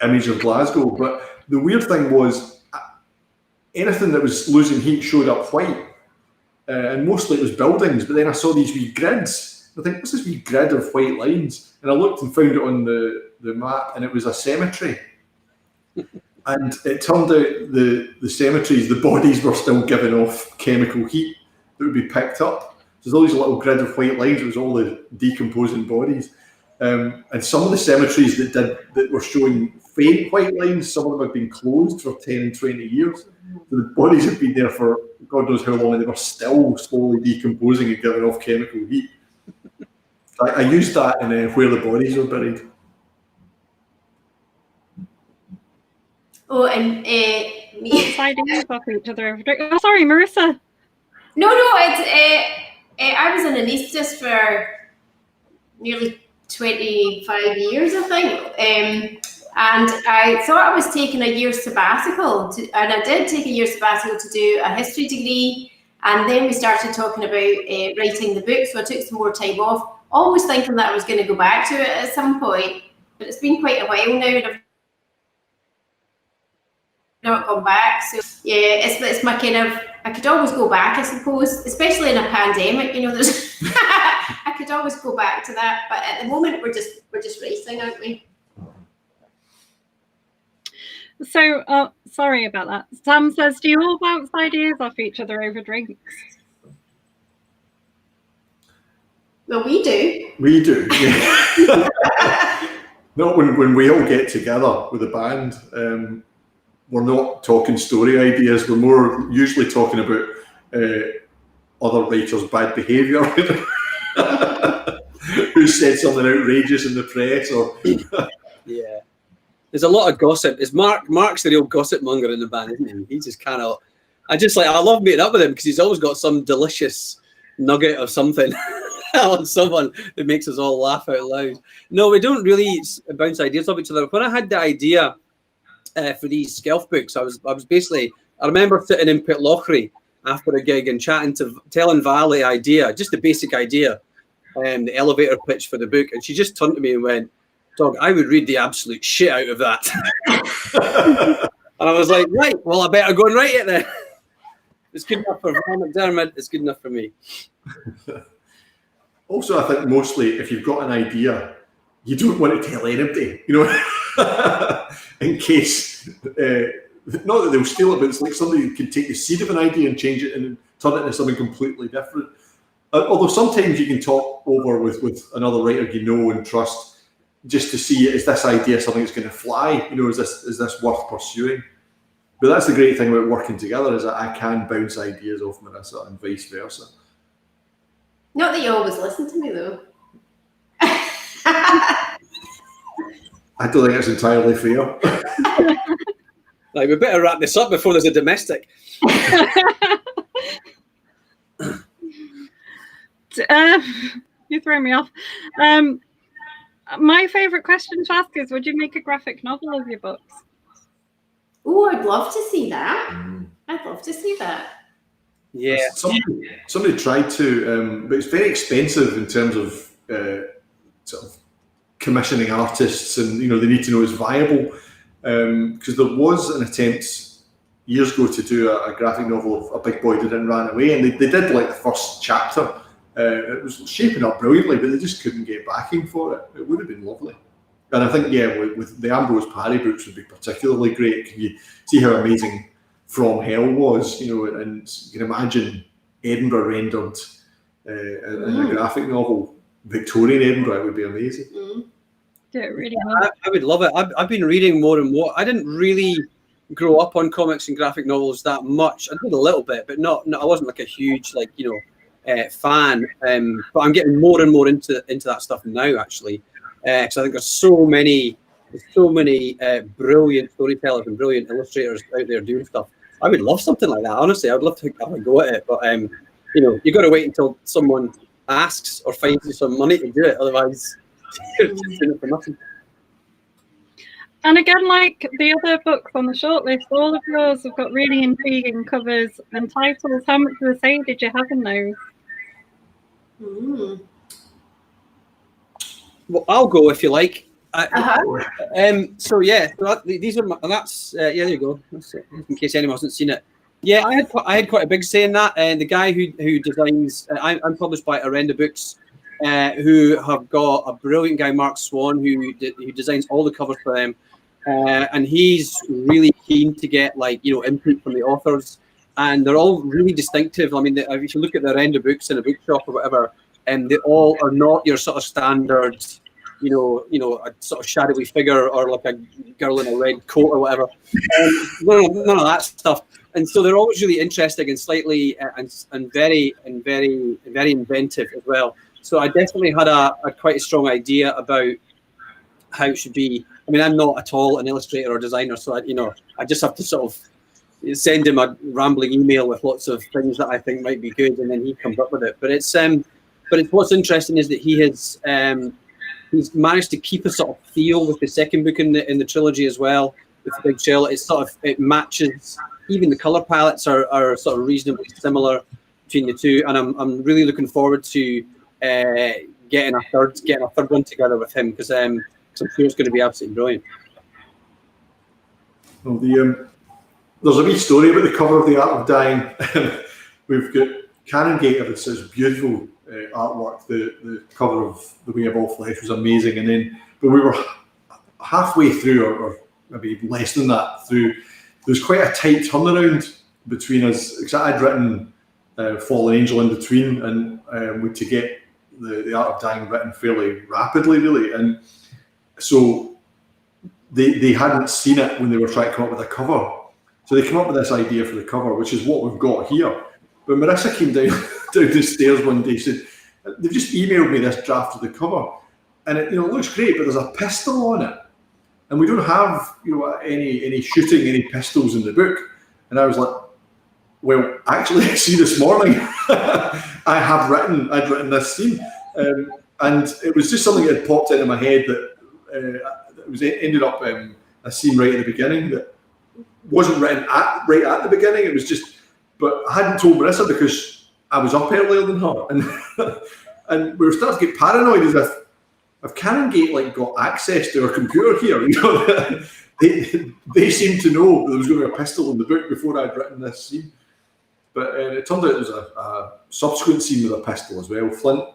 image of Glasgow. But the weird thing was, anything that was losing heat showed up white, and mostly it was buildings. But then I saw these wee grids. I think, what's this wee grid of white lines? And I looked and found it on the map, and it was a cemetery. And it turned out the cemeteries, the bodies were still giving off chemical heat that would be picked up. So there's all these little grid of white lines. It was all the decomposing bodies. And some of the cemeteries that were showing faint white lines, some of them had been closed for 10 and 20 years. So the bodies had been there for God knows how long, and they were still slowly decomposing and giving off chemical heat. I used that in Where the Bodies Were Buried. Oh, and Ideas off each other. Oh, sorry, Marissa. No, it's I was an anaesthetist for nearly 25 years, I think. And I thought I was taking a year's sabbatical, and I did take a year's sabbatical to do a history degree. And then we started talking about writing the book, so I took some more time off, always thinking that I was going to go back to it at some point. But it's been quite a while now, and I've not gone back. So yeah, it's my kind of, I could always go back, I suppose, especially in a pandemic. You know, there's I could always go back to that. But at the moment, we're just racing, aren't we? So, sorry about that. Sam says, do you all bounce ideas off each other over drinks? Well, we do. We do, yeah. Not when we all get together with a band. We're not talking story ideas. We're more usually talking about other writers' bad behaviour. Who said something outrageous in the press, or yeah. There's a lot of gossip. Mark's the real gossip monger in the band, isn't he? He just cannot. I love meeting up with him because he's always got some delicious nugget of something on someone that makes us all laugh out loud. No, we don't really bounce ideas off each other. When I had the idea for these Skelf books, I was basically, I remember sitting in Pitlochry after a gig and telling Val the idea, just the basic idea, the elevator pitch for the book, and she just turned to me and went, "Dog, I would read the absolute shit out of that." And I was like, right, well, I better go and write it then. It's good enough for Val McDermott, it's good enough for me. Also, I think mostly if you've got an idea, you don't want to tell anybody, you know, in case, not that they'll steal it, but it's like somebody can take the seed of an idea and change it and turn it into something completely different. Although sometimes you can talk over with another writer you know and trust, just to see, is this idea something that's going to fly? You know, is this worth pursuing? But that's the great thing about working together, is that I can bounce ideas off Marissa and vice versa. Not that you always listen to me, though. I don't think that's entirely fair. Like, we better wrap this up before there's a domestic. You throw me off. My favourite question to ask is, would you make a graphic novel of your books? Oh, I'd love to see that. I'd love to see that. Yeah. Somebody tried to, but it's very expensive in terms of sort of commissioning artists, and you know, they need to know it's viable. Because there was an attempt years ago to do a graphic novel of a big boy that didn't run away, and they did like the first chapter. It was shaping up brilliantly, but they just couldn't get backing for it. It would have been lovely. And I think, yeah, with the Ambrose Parry books would be particularly great. Can you see how amazing From Hell was, you know, and you can imagine Edinburgh rendered in a graphic novel. Victorian Edinburgh, it would be amazing. Yeah, really. I would love it. I've been reading more and more. I didn't really grow up on comics and graphic novels that much. I did a little bit, but not. I wasn't like a huge, like, you know, fan. But I'm getting more and more into that stuff now, actually. Because I think there's so many brilliant storytellers and brilliant illustrators out there doing stuff. I would love something like that. Honestly, I would love to have a go at it. But you know, you got to wait until someone asks or finds you some money to do it. Otherwise, you're just doing it for nothing. And again, like the other books on the shortlist, all of yours have got really intriguing covers and titles. How much of the say did you have in those? Well, I'll go if you like. Uh-huh. These are there you go. That's it, in case anyone hasn't seen it. Yeah, I had quite a big say in that. And the guy who designs, I'm published by Audiobook, who have got a brilliant guy, Mark Swan, who designs all the covers for them, and he's really keen to get input from the authors, and they're all really distinctive. I mean, if you look at the Audiobook in a bookshop or whatever, they all are not your sort of standard. A sort of shadowy figure or like a girl in a red coat or whatever. None of that stuff. And so they're always really interesting and slightly and very inventive as well. So I definitely had a quite a strong idea about how it should be. I mean, I'm not at all an illustrator or designer, so I just have to sort of send him a rambling email with lots of things that I think might be good, and then he comes up with it. But it's what's interesting is that he's managed to keep a sort of feel with the second book in the trilogy as well. With the Big Shell, it matches. Even the color palettes are sort of reasonably similar between the two, and I'm really looking forward to getting a third one together with him, because I'm sure it's going to be absolutely brilliant. Well, there's a wee story about the cover of The Art of Dying. We've got Canongate of this beautiful artwork. The cover of The Way of All Flesh was amazing, but we were halfway through, or maybe less than that through. There's quite a tight turnaround between us, because I'd written Fallen Angel in between, and we to get the Art of Dying written fairly rapidly, really. And so they hadn't seen it when they were trying to come up with a cover. So they came up with this idea for the cover, which is what we've got here. But Marissa came down the stairs one day, and said, they've just emailed me this draft of the cover, and it looks great, but there's a pistol on it. And we don't have any shooting, any pistols in the book. And I was like, well, actually, see, this morning I'd written this scene, and it was just something that had popped into my head that ended up a scene right at the beginning that wasn't written right at the beginning. It was just, but I hadn't told Marissa because I was up earlier than her, and we were starting to get paranoid as if Canongate got access to our computer here. They seemed to know there was going to be a pistol in the book before I'd written this scene. But it turned out there was a subsequent scene with a pistol as well. Flint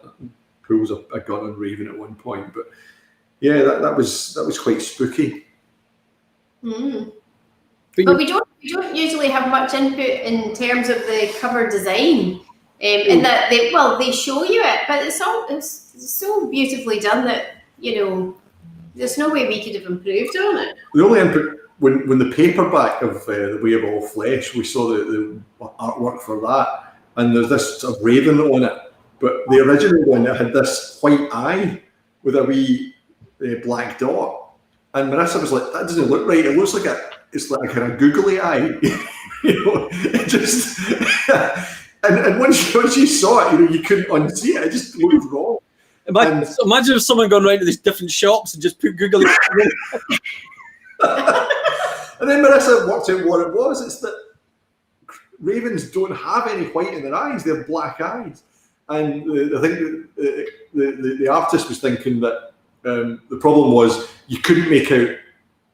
pulls a gun on Raven at one point. But yeah, that was quite spooky. Mm. But we don't usually have much input in terms of the cover design. In that they show you it, but it's so beautifully done that there's no way we could have improved on it. The only input when the paperback of The Way of All Flesh, we saw the artwork for that, and there's this sort of raven on it, but the original one had this white eye with a wee black dot, and Marissa was like, that doesn't look right. It looks like it's like a kind of googly eye. It just. And once you saw it, you couldn't unsee it. It just looked wrong. Imagine if someone gone around to these different shops and just put Google. And then Marissa worked out what it was. It's that ravens don't have any white in their eyes; they have black eyes. And I think the artist was thinking that the problem was you couldn't make out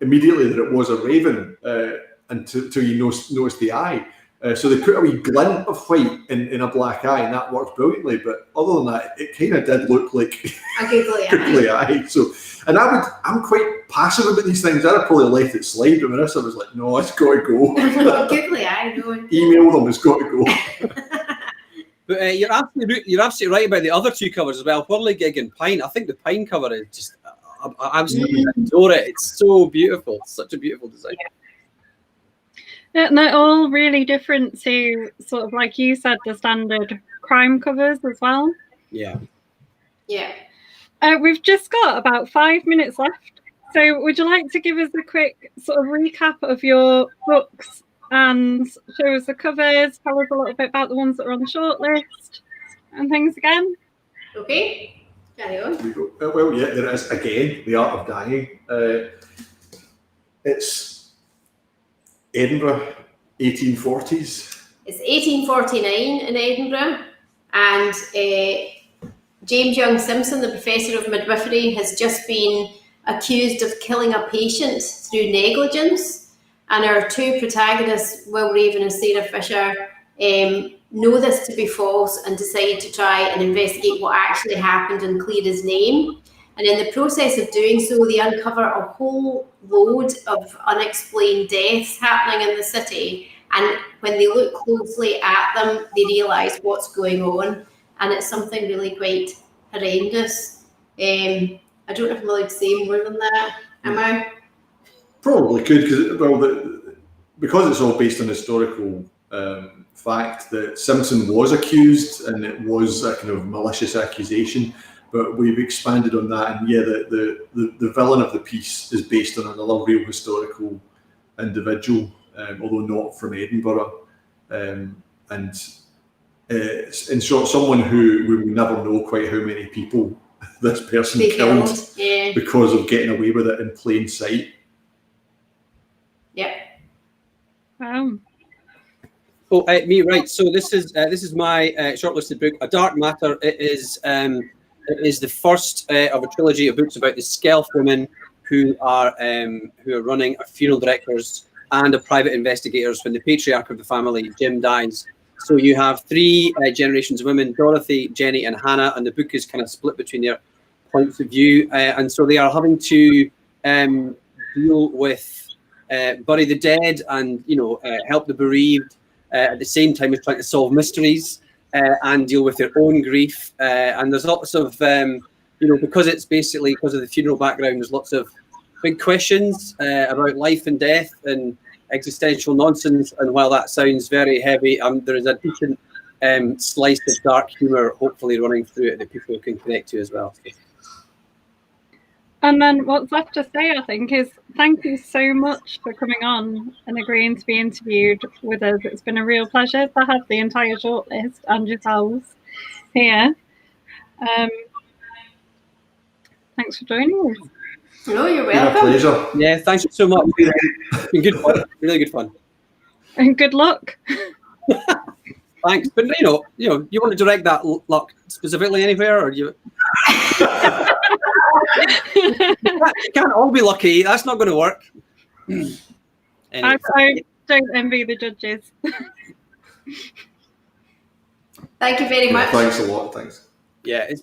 immediately that it was a raven until you noticed the eye. So they put a wee glint of white in a black eye, and that worked brilliantly. But other than that, it kind of did look like a googly eye. So, and I'm quite passive about these things. I'd have probably let it slide, but Marissa was like, "No, it's got to go." Googly eye, no. Email them. It's got to go. But you're absolutely right about the other two covers as well. Whirligig and Pine. I think the Pine cover is just I absolutely adore it. It's so beautiful. It's such a beautiful design. Yeah, and they're all really different to, sort of like you said, the standard crime covers as well. Yeah. Yeah. We've just got about 5 minutes left. So would you like to give us a quick sort of recap of your books and show us the covers, tell us a little bit about the ones that are on the shortlist and things again? Okay. Carry on. Well, yeah, there is, again, The Art of Dying. It's Edinburgh, 1840s. It's 1849 in Edinburgh, and James Young Simpson, the professor of midwifery, has just been accused of killing a patient through negligence. And our two protagonists, Will Raven and Sarah Fisher, know this to be false and decide to try and investigate what actually happened and clear his name. And in the process of doing so, they uncover a whole load of unexplained deaths happening in the city. And when they look closely at them, they realise what's going on. And it's something really quite horrendous. I don't know if I'm allowed to say more than that, am I? Probably could, because it's all based on historical fact that Simpson was accused and it was a kind of malicious accusation. But we've expanded on that, and yeah, the villain of the piece is based on another real historical individual, although not from Edinburgh, and in short, someone who we will never know quite how many people this person killed because of getting away with it in plain sight. Yeah. Wow. Oh, me, right. So this is my shortlisted book, A Dark Matter. It is the first of a trilogy of books about the Skelf women who are running a funeral directors and a private investigators when the patriarch of the family, Jim, dies. So you have three generations of women, Dorothy, Jenny, and Hannah, and the book is kind of split between their points of view. And so they are having to deal with bury the dead and, help the bereaved at the same time as trying to solve mysteries. And deal with their own grief. And there's lots of, because it's basically because of the funeral background, there's lots of big questions about life and death and existential nonsense. And while that sounds very heavy, there is a decent slice of dark humour, hopefully running through it that people can connect to as well. And then what's left to say, I think, is thank you so much for coming on and agreeing to be interviewed with us. It's been a real pleasure to have the entire shortlist and yourselves here. Thanks for joining us. Oh, you're Been a welcome. pleasure. Yeah, thanks so much. It's been good fun, really good fun. And good luck. Thanks. But you want to direct that luck specifically anywhere, or you? You can't all be lucky. That's not going to work. Anyway. I don't envy the judges. Thank you very much. Thanks a lot. Thanks. Yeah,